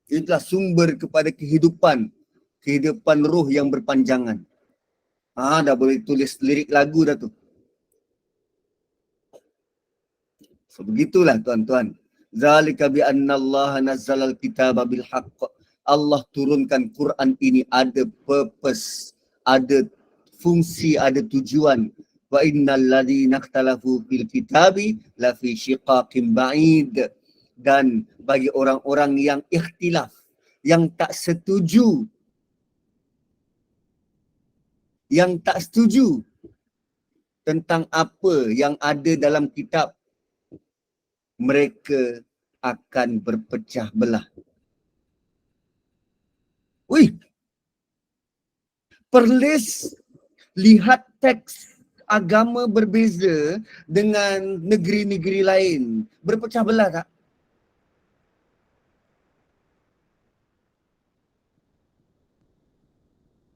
Itulah sumber kepada kehidupan roh yang berpanjangan. Dah boleh tulis lirik lagu dah tu. So begitulah tuan-tuan. Zalika bi anna Allah nazzala al-kitaba bil haqq. Allah turunkan Quran ini ada purpose, ada fungsi, ada tujuan Wa innal ladzina ikhtalafu fil kitabi la fi shiqaqin ba'id. Dan bagi orang-orang yang ikhtilaf, yang tak setuju, tentang apa yang ada dalam kitab, mereka akan berpecah belah. Wih, perlis lihat teks agama berbeza dengan negeri-negeri lain. Berpecah belah tak?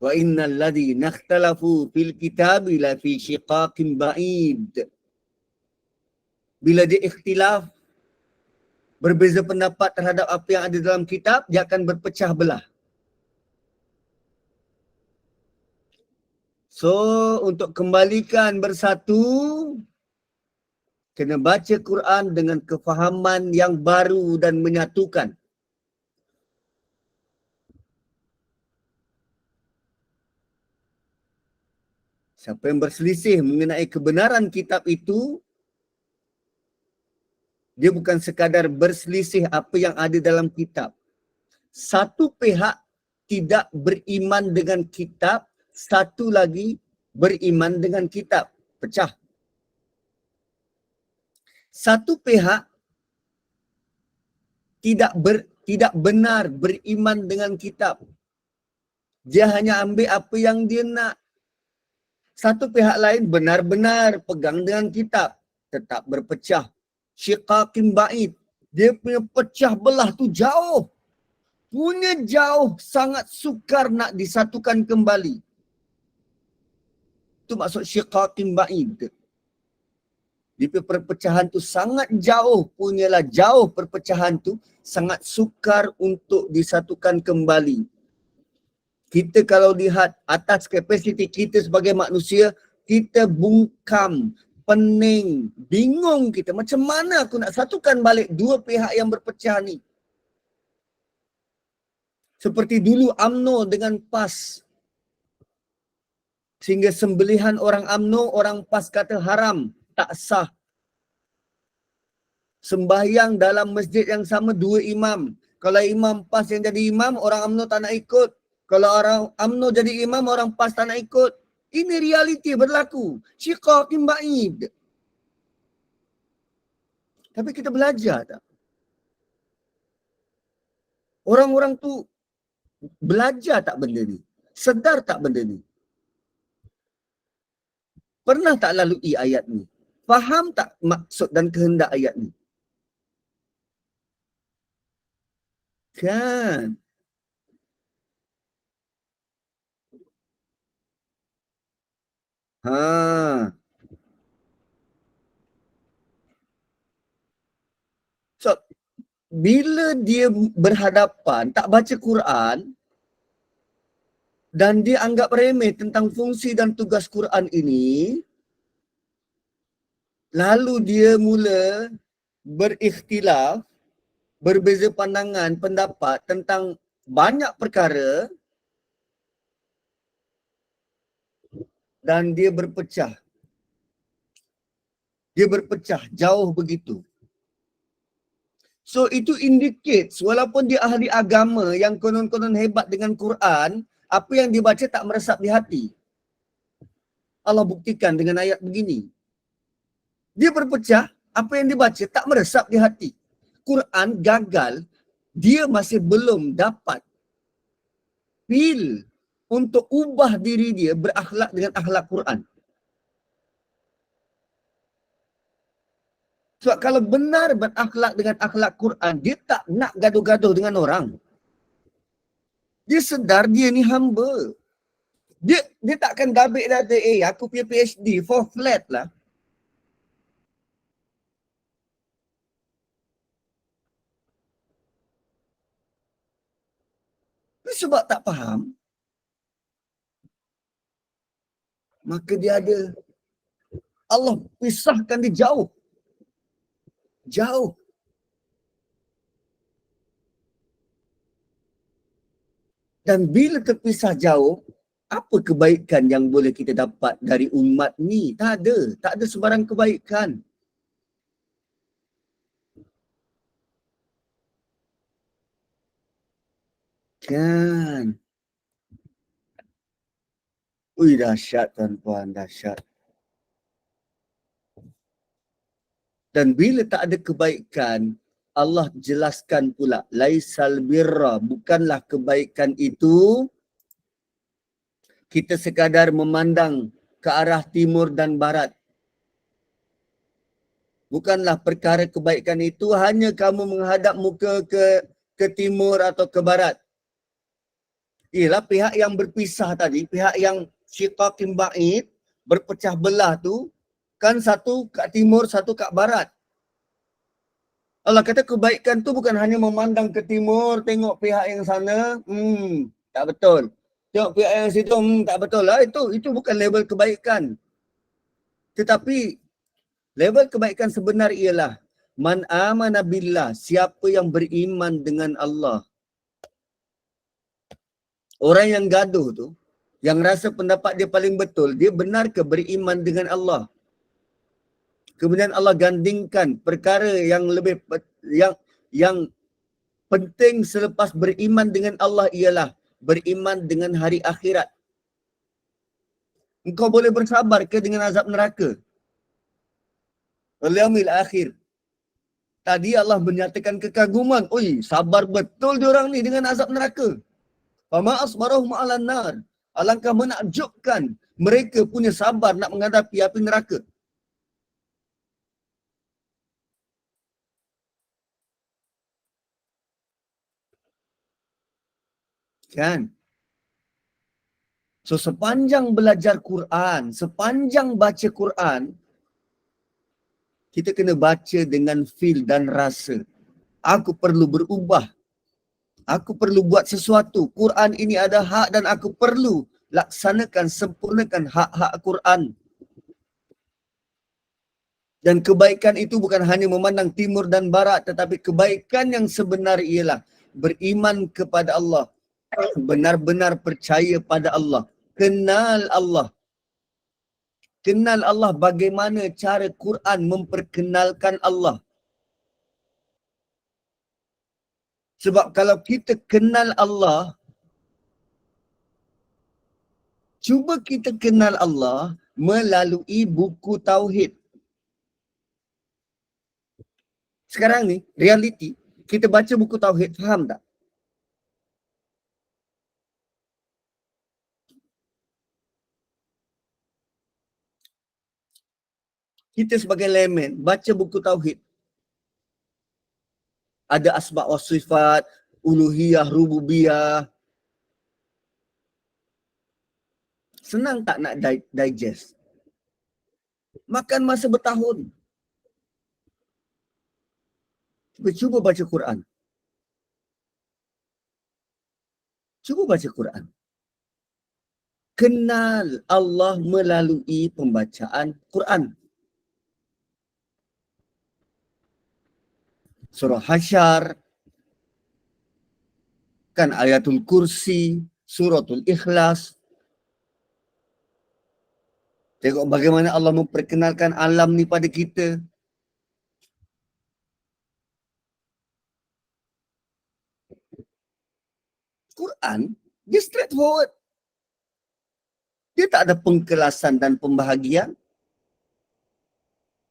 Wa innal ladzina ikhtalafu fil kitabi la fi shiqaqin ba'id. Bila dia ikhtilaf, berbeza pendapat terhadap apa yang ada dalam kitab, dia akan berpecah belah. So, untuk kembalikan bersatu, kena baca Quran dengan kefahaman yang baru dan menyatukan. Siapa yang berselisih mengenai kebenaran kitab itu, dia bukan sekadar berselisih apa yang ada dalam kitab. Satu pihak tidak beriman dengan kitab, satu lagi beriman dengan kitab. Pecah. Satu pihak tidak benar beriman dengan kitab. Dia hanya ambil apa yang dia nak. Satu pihak lain benar-benar pegang dengan kitab, tetap berpecah. Syiqaqin ba'id. Dia punya pecah belah tu jauh. Sangat sukar nak disatukan kembali. Itu maksud syiqaqin ba'id. Di perpecahan tu sangat jauh, jauh perpecahan tu, sangat sukar untuk disatukan kembali. Kita kalau lihat atas kapasiti kita sebagai manusia, kita bungkam, pening, bingung kita. Macam mana aku nak satukan balik dua pihak yang berpecah ni? Seperti dulu UMNO dengan PAS. Sehingga sembelihan orang UMNO, orang PAS kata haram, tak sah. Sembahyang dalam masjid yang sama dua imam. Kalau imam PAS yang jadi imam, orang UMNO tak nak ikut. Kalau orang UMNO jadi imam, orang PAS tak nak ikut. Ini realiti berlaku. Syiqaqin ba'id. Tapi kita belajar tak? Orang-orang tu belajar tak benda ni? Sedar tak benda ni? Pernah tak lalui ayat ni? Faham tak maksud dan kehendak ayat ni? Kan? So, bila dia berhadapan, tak baca Quran, dan dia anggap remeh tentang fungsi dan tugas Quran ini, lalu dia mula berikhtilaf, berbeza pandangan, pendapat tentang banyak perkara, dan dia berpecah. Dia berpecah jauh begitu. So itu indicates walaupun dia ahli agama yang konon-konon hebat dengan Quran, apa yang dia baca tak meresap di hati. Allah buktikan dengan ayat begini. Dia berpecah, apa yang dia baca tak meresap di hati. Quran gagal, dia masih belum dapat feel untuk ubah diri dia berakhlak dengan akhlak Quran. Sebab kalau benar berakhlak dengan akhlak Quran, dia tak nak gaduh-gaduh dengan orang. Dia sedar dia ni hamba. Dia takkan gabik kata, aku punya PhD, 4 flat lah. Sebab tak faham, maka dia ada, Allah pisahkan dia jauh. Jauh. Dan bila terpisah jauh, Apa kebaikan yang boleh kita dapat dari umat ni? Tak ada. Tak ada sebarang kebaikan. Kan? Ui, dahsyat tuan-puan, dahsyat. Dan bila tak ada kebaikan, Allah jelaskan pula, laisal birra, bukanlah kebaikan itu kita sekadar memandang ke arah timur dan barat. Bukanlah perkara kebaikan itu hanya kamu menghadap muka ke timur atau ke barat. Ialah pihak yang berpisah tadi, pihak yang syiqaqin ba'id, berpecah belah tu, kan satu kat timur, satu kat barat. Allah kata kebaikan tu bukan hanya memandang ke timur, tengok pihak yang sana, tak betul. Tengok pihak yang situ, tak betul lah. Itu bukan label kebaikan. Tetapi label kebaikan sebenar ialah man amana billah, siapa yang beriman dengan Allah. Orang yang gaduh tu, yang rasa pendapat dia paling betul, dia benar ke beriman dengan Allah? Kemudian Allah gandingkan perkara yang lebih yang penting selepas beriman dengan Allah ialah beriman dengan hari akhirat. Engkau boleh bersabar ke dengan azab neraka? Al-yaumil akhir. Tadi Allah menyatakan kekaguman. Oi, sabar betul diorang ni dengan azab neraka. Fama asbarahum 'alan nar. Alangkah menakjubkan mereka punya sabar nak menghadapi api neraka. Kan? So sepanjang belajar Quran, sepanjang baca Quran, kita kena baca dengan feel dan rasa. Aku perlu berubah. Aku perlu buat sesuatu. Quran ini ada hak dan aku perlu laksanakan, sempurnakan hak-hak Quran. Dan kebaikan itu bukan hanya memandang timur dan barat, tetapi kebaikan yang sebenar ialah beriman kepada Allah. Benar-benar percaya pada Allah. Kenal Allah. Kenal Allah bagaimana cara Quran memperkenalkan Allah. Sebab kalau kita kenal Allah, cuba kita kenal Allah melalui buku Tauhid. Sekarang ni, realiti, kita baca buku Tauhid, faham tak? Kita sebagai layman, baca buku Tauhid. Ada asma' wa sifat, uluhiyah, rububiyah. Senang tak nak digest? Makan masa bertahun. Cuba baca Quran. Cuba baca Quran. Kenal Allah melalui pembacaan Quran. Surah Hasyar, kan ayatul kursi, suratul ikhlas. Tengok bagaimana Allah memperkenalkan alam ni pada kita. Quran, dia straightforward. Dia tak ada pengkelasan dan pembahagian.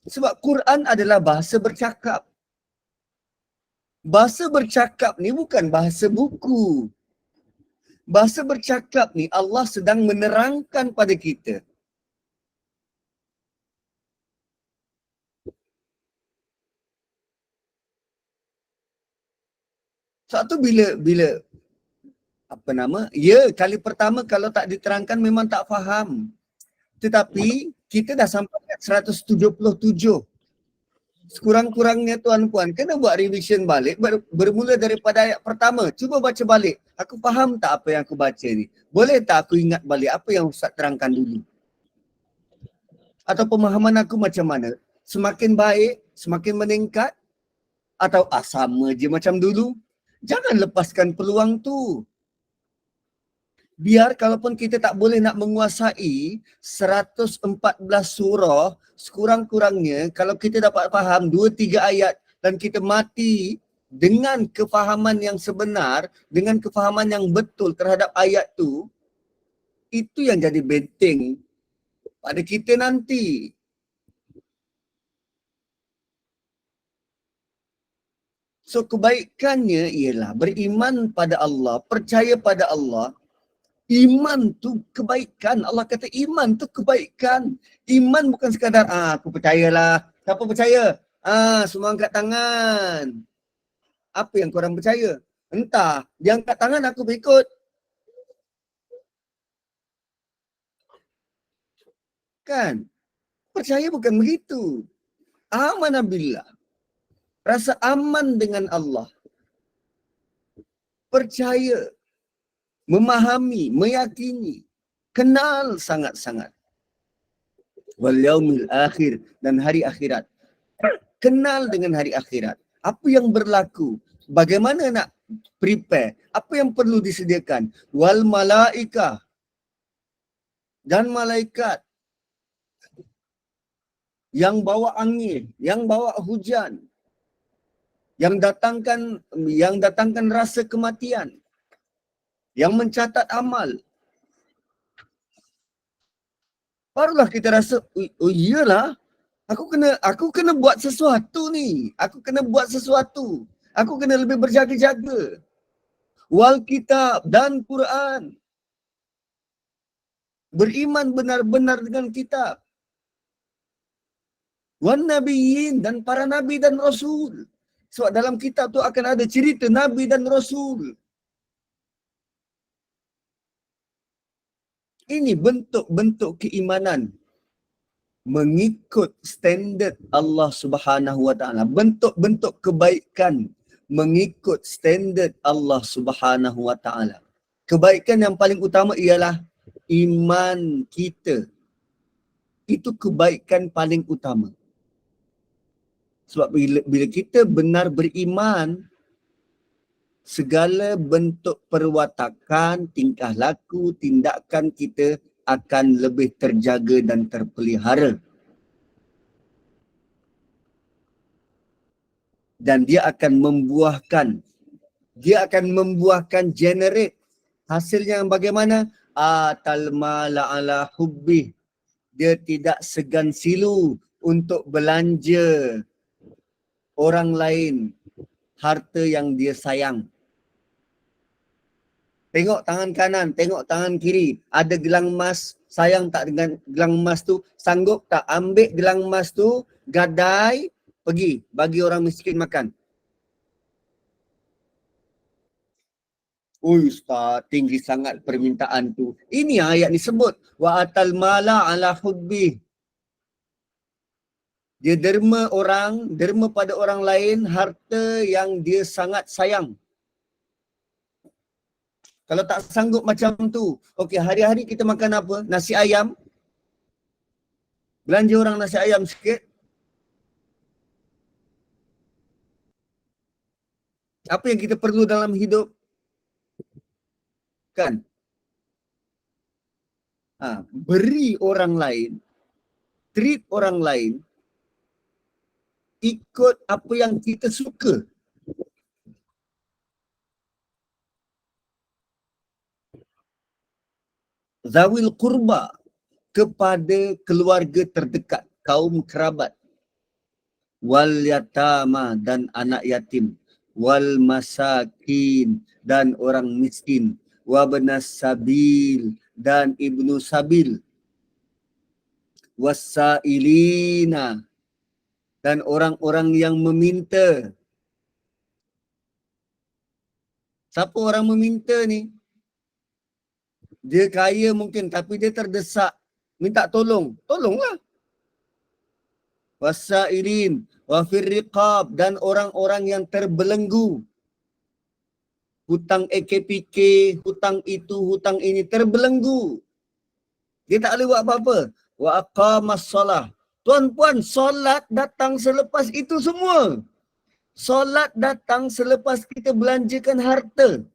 Sebab Quran adalah bahasa bercakap. Bahasa bercakap ni bukan bahasa buku. Bahasa bercakap ni Allah sedang menerangkan pada kita. Satu bila kali pertama kalau tak diterangkan memang tak faham. Tetapi kita dah sampai kat 177. Sekurang-kurangnya tuan-puan kena buat revision balik bermula daripada ayat pertama. Cuba baca balik. Aku faham tak apa yang aku baca ni? Boleh tak aku ingat balik apa yang Ustaz terangkan dulu? Atau pemahaman aku macam mana? Semakin baik, semakin meningkat? Atau sama je macam dulu? Jangan lepaskan peluang tu. Biar kalaupun kita tak boleh nak menguasai 114 surah, sekurang-kurangnya kalau kita dapat faham 2-3 ayat dan kita mati dengan kefahaman yang sebenar, dengan kefahaman yang betul terhadap ayat tu, itu yang jadi benteng pada kita nanti. So kebaikannya ialah beriman pada Allah, percaya pada Allah. Iman tu kebaikan. Allah kata iman tu kebaikan. Iman bukan sekadar aku percayalah. Siapa percaya? Semua angkat tangan. Apa yang korang percaya? Entah, dia angkat tangan aku berikut. Kan? Percaya bukan begitu. Amanah billah. Rasa aman dengan Allah. Percaya. Memahami, meyakini. Kenal sangat-sangat. Wal yaumil akhir, dan hari akhirat. Kenal dengan hari akhirat. Apa yang berlaku? Bagaimana nak prepare? Apa yang perlu disediakan? Wal malaikah, dan malaikat yang bawa angin, yang bawa hujan, yang datangkan rasa kematian, yang mencatat amal. Barulah kita rasa, oh iyalah, aku kena buat sesuatu ni. Aku kena buat sesuatu. Aku kena lebih berjaga-jaga. Wal kitab dan Quran. Beriman benar-benar dengan kitab. Wan nabiyyin, dan para nabi dan rasul. Sebab dalam kitab tu akan ada cerita nabi dan rasul. Ini bentuk-bentuk keimanan mengikut standard Allah Subhanahu Wa Taala. Bentuk-bentuk kebaikan mengikut standard Allah Subhanahu Wa Taala. Kebaikan yang paling utama ialah iman kita. Itu kebaikan paling utama. Sebab bila kita benar beriman, segala bentuk perwatakan, tingkah laku, tindakan kita akan lebih terjaga dan terpelihara. Dan dia akan membuahkan generate hasilnya yang bagaimana? Atal mala ala hubbih. Dia tidak segan silu untuk belanja orang lain harta yang dia sayang. Tengok tangan kanan, tengok tangan kiri. Ada gelang emas, sayang tak dengan gelang emas tu? Sanggup tak ambil gelang emas tu, gadai, pergi bagi orang miskin makan? Ui Ustaz, tinggi sangat permintaan tu. Ini ayat ni sebut. Wa atal mala ala hubbi. Dia derma pada orang lain harta yang dia sangat sayang. Kalau tak sanggup macam tu, okey, hari-hari kita makan apa? Nasi ayam. Belanja orang nasi ayam sikit. Apa yang kita perlu dalam hidup? Kan? Beri orang lain, treat orang lain, ikut apa yang kita suka. Zawil qurba, kepada keluarga terdekat, kaum kerabat. Wal yatama, dan anak yatim. Wal masakin, dan orang miskin. Wabnas sabil, dan ibnu sabil. Wasailina, dan orang-orang yang meminta. Siapa orang meminta ni? Dia kaya mungkin tapi dia terdesak, minta tolong. Tolonglah. Wasailin, wafir riqab, dan orang-orang yang terbelenggu. Hutang AKPK, hutang itu, hutang ini, terbelenggu. Dia tak boleh buat apa-apa. Wa aqamas solah. Tuan-puan, solat datang selepas itu semua. Solat datang selepas kita belanjakan harta.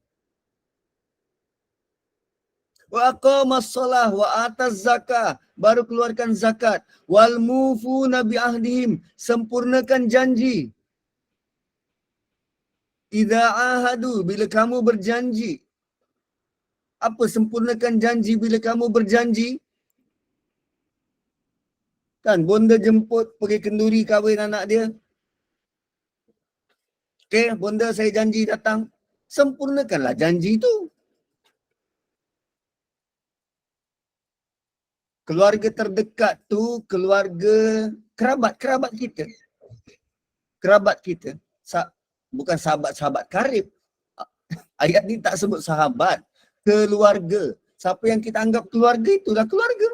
Wa aqamas salah wa ataz zakah, baru keluarkan zakat. Wal mufuna bi ahdihim, sempurnakan janji. Idza ahadu, bila kamu berjanji. Apa sempurnakan janji bila kamu berjanji? Kan bonda jemput pergi kenduri kahwin anak dia. Okey, bonda saya janji datang. Sempurnakanlah janji itu. Keluarga terdekat tu keluarga kerabat kita. Kerabat kita. Bukan sahabat-sahabat karib. Ayat ni tak sebut sahabat. Keluarga. Siapa yang kita anggap keluarga itulah keluarga.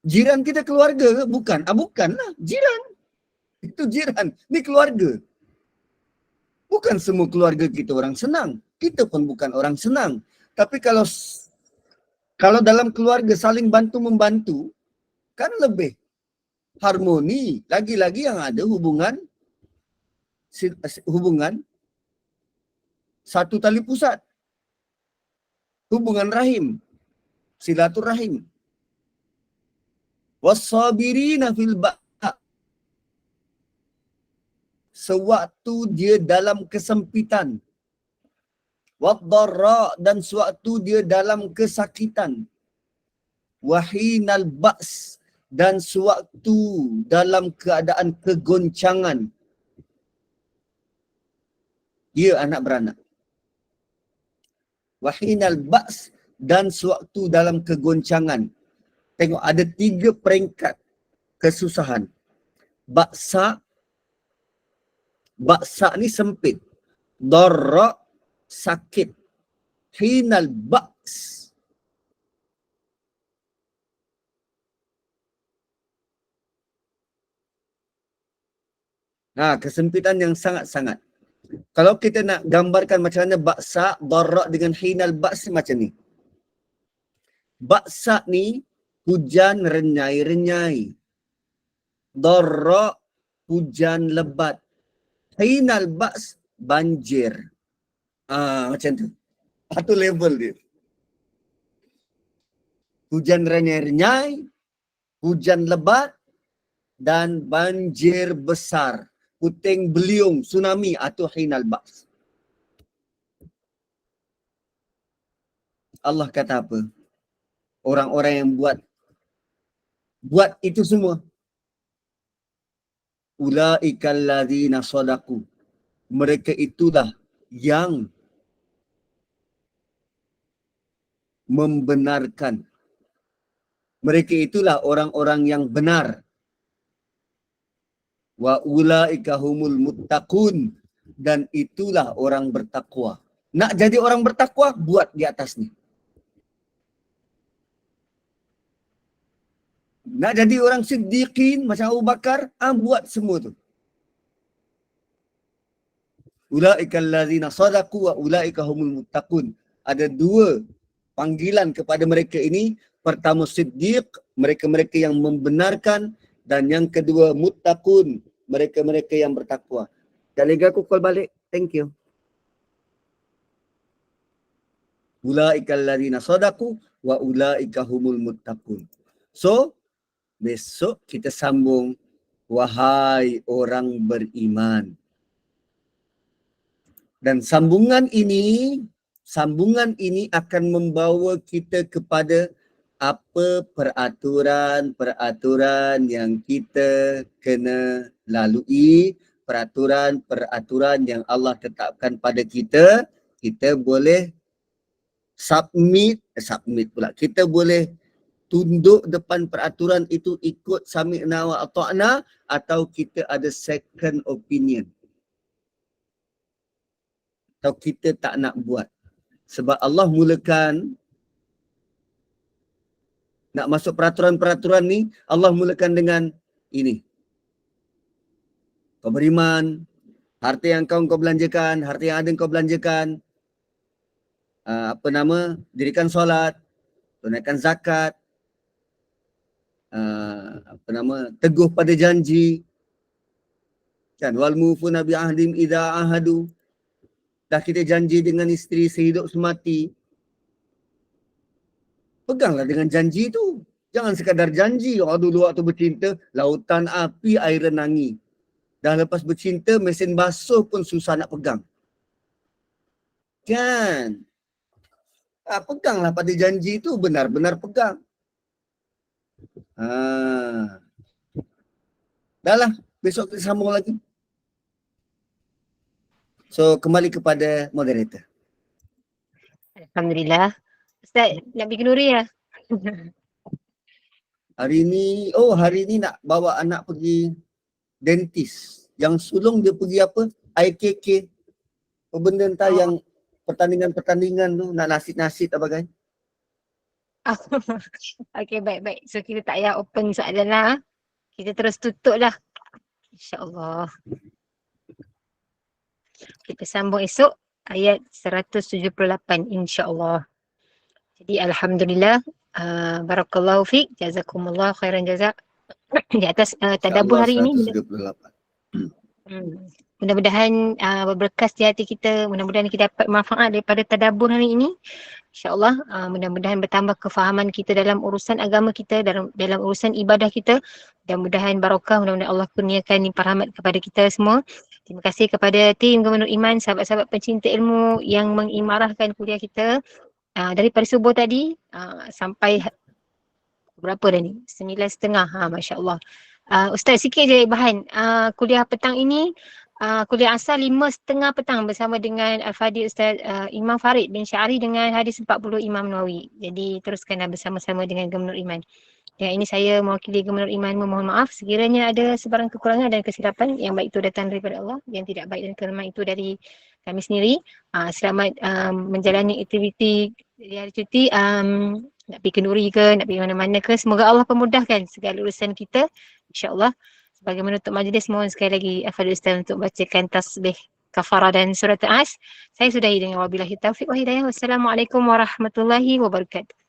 Jiran kita keluarga ke? Bukan. Bukanlah. Jiran. Itu jiran. Ni keluarga. Bukan semua keluarga kita orang senang. Kita pun bukan orang senang. Tapi kalau dalam keluarga saling bantu-membantu, kan lebih harmoni. Lagi-lagi yang ada hubungan satu tali pusat. Hubungan rahim. Silaturahim. Was-sabirina fil ba'. Sewaktu dia dalam kesempitan. Wad-dharra, dan sewaktu dia dalam kesakitan. Wahinal ba's, dan sewaktu dalam keadaan kegoncangan. Dia anak beranak. Wahinal ba's, dan sewaktu dalam kegoncangan. Tengok ada 3 peringkat kesusahan. Baksa ni sempit. Dharra, sakit. Hinal ba's. Kesempitan yang sangat-sangat. Kalau kita nak gambarkan macam mana baksa, dharra dengan hinal ba's macam ni. Baksa ni hujan renyai-renyai. Dharra, hujan lebat. Hinal ba's, banjir. Macam tu. Satu level dia. Hujan renyai-renyai, hujan lebat, dan banjir besar. Puting beliung, tsunami atau hinal ba's. Allah kata apa? Orang-orang yang buat itu semua. Ulaikal ladzina shadaqu. Mereka itulah yang membenarkan. Mereka itulah orang-orang yang benar. Wa ulaika humul muttaqun, dan itulah orang bertakwa. Nak jadi orang bertakwa, buat di atas ni. Nak jadi orang siddiqin macam Abu Bakar, buat semua tu. Ulaikal ladzina shadaqu wa ulaika humul muttaqun. Ada 2 panggilan kepada mereka ini. Pertama siddiq, mereka-mereka yang membenarkan, dan yang kedua muttaqun, mereka-mereka yang bertakwa. Dan lagi aku call balik. Thank you. Ulaikal ladzina shadaqu wa ulaika humul muttaqun. So, besok kita sambung, wahai orang beriman. Dan sambungan ini akan membawa kita kepada apa peraturan-peraturan yang kita kena lalui, peraturan-peraturan yang Allah tetapkan pada kita. Kita boleh submit pula. Kita boleh tunduk depan peraturan itu, ikut sami'na wa ata'na, atau kita ada second opinion. Atau kita tak nak buat. Sebab Allah mulakan nak masuk peraturan-peraturan ni, Allah mulakan dengan ini. Kau beriman, harta yang kau belanjakan, harta yang ada kau belanjakan, dirikan solat, tunaikan zakat, teguh pada janji. Kan, wal mufuna bi ahdim idza ahadu. Dah kita janji dengan isteri sehidup semati. Peganglah dengan janji tu. Jangan sekadar janji. Dulu waktu bercinta, lautan api, air renangi. Dah lepas bercinta, mesin basuh pun susah nak pegang. Kan? Peganglah pada janji tu, benar-benar pegang. Dah lah, besok kita sambung lagi. So, kembali kepada moderator. Alhamdulillah. Ustaz, nak pergi kenduri lah. Hari ni nak bawa anak pergi dentist. Yang sulung dia pergi apa? IKK. Benda entah yang pertandingan-pertandingan tu, nak nasid-nasid apa kan? Okay, baik-baik. So, kita tak payah open soalan lah. Kita terus tutup lah. InsyaAllah. Kita sambung esok ayat 178 insyaAllah. Jadi Alhamdulillah. Barakallahu fiq. Jazakumullah khairan jazak. Di atas tadabbur hari ini. 178. Mudah-mudahan berberkas di hati kita. Mudah-mudahan kita dapat manfaat daripada tadabbur hari ini. InsyaAllah mudah-mudahan bertambah kefahaman kita dalam urusan agama kita, dalam urusan ibadah kita. Mudah-mudahan barakah, mudah-mudahan Allah kurniakan limpah rahmat kepada kita semua. Terima kasih kepada tim Gubernur Iman, sahabat-sahabat pencinta ilmu yang mengimarahkan kuliah kita daripada subuh tadi sampai berapa dah ni? 9.30. Masya Allah. Ustaz, sikit je bahan. Kuliah petang ini, kuliah asal 5.30 petang bersama dengan Al-Fadhil Ustaz Imam Farid bin Syari dengan hadis 40 Imam Nawawi. Jadi teruskanlah bersama-sama dengan Gubernur Iman. Dan ini saya mewakili Gubernur Iman memohon maaf sekiranya ada sebarang kekurangan dan kesilapan. Yang baik itu datang daripada Allah, yang tidak baik dan kelemahan itu dari kami sendiri. Selamat menjalani aktiviti di hari cuti. Nak pergi kenduri ke, nak pergi mana-mana ke. Semoga Allah pemudahkan segala urusan kita. InsyaAllah. Sebagai menutup majlis, mohon sekali lagi Al-Fadhil Ustaz untuk bacakan tasbih kafarah dan surat As. Saya sudahi dengan wabillahi taufiq wa hidayah. Wassalamualaikum warahmatullahi wabarakatuh.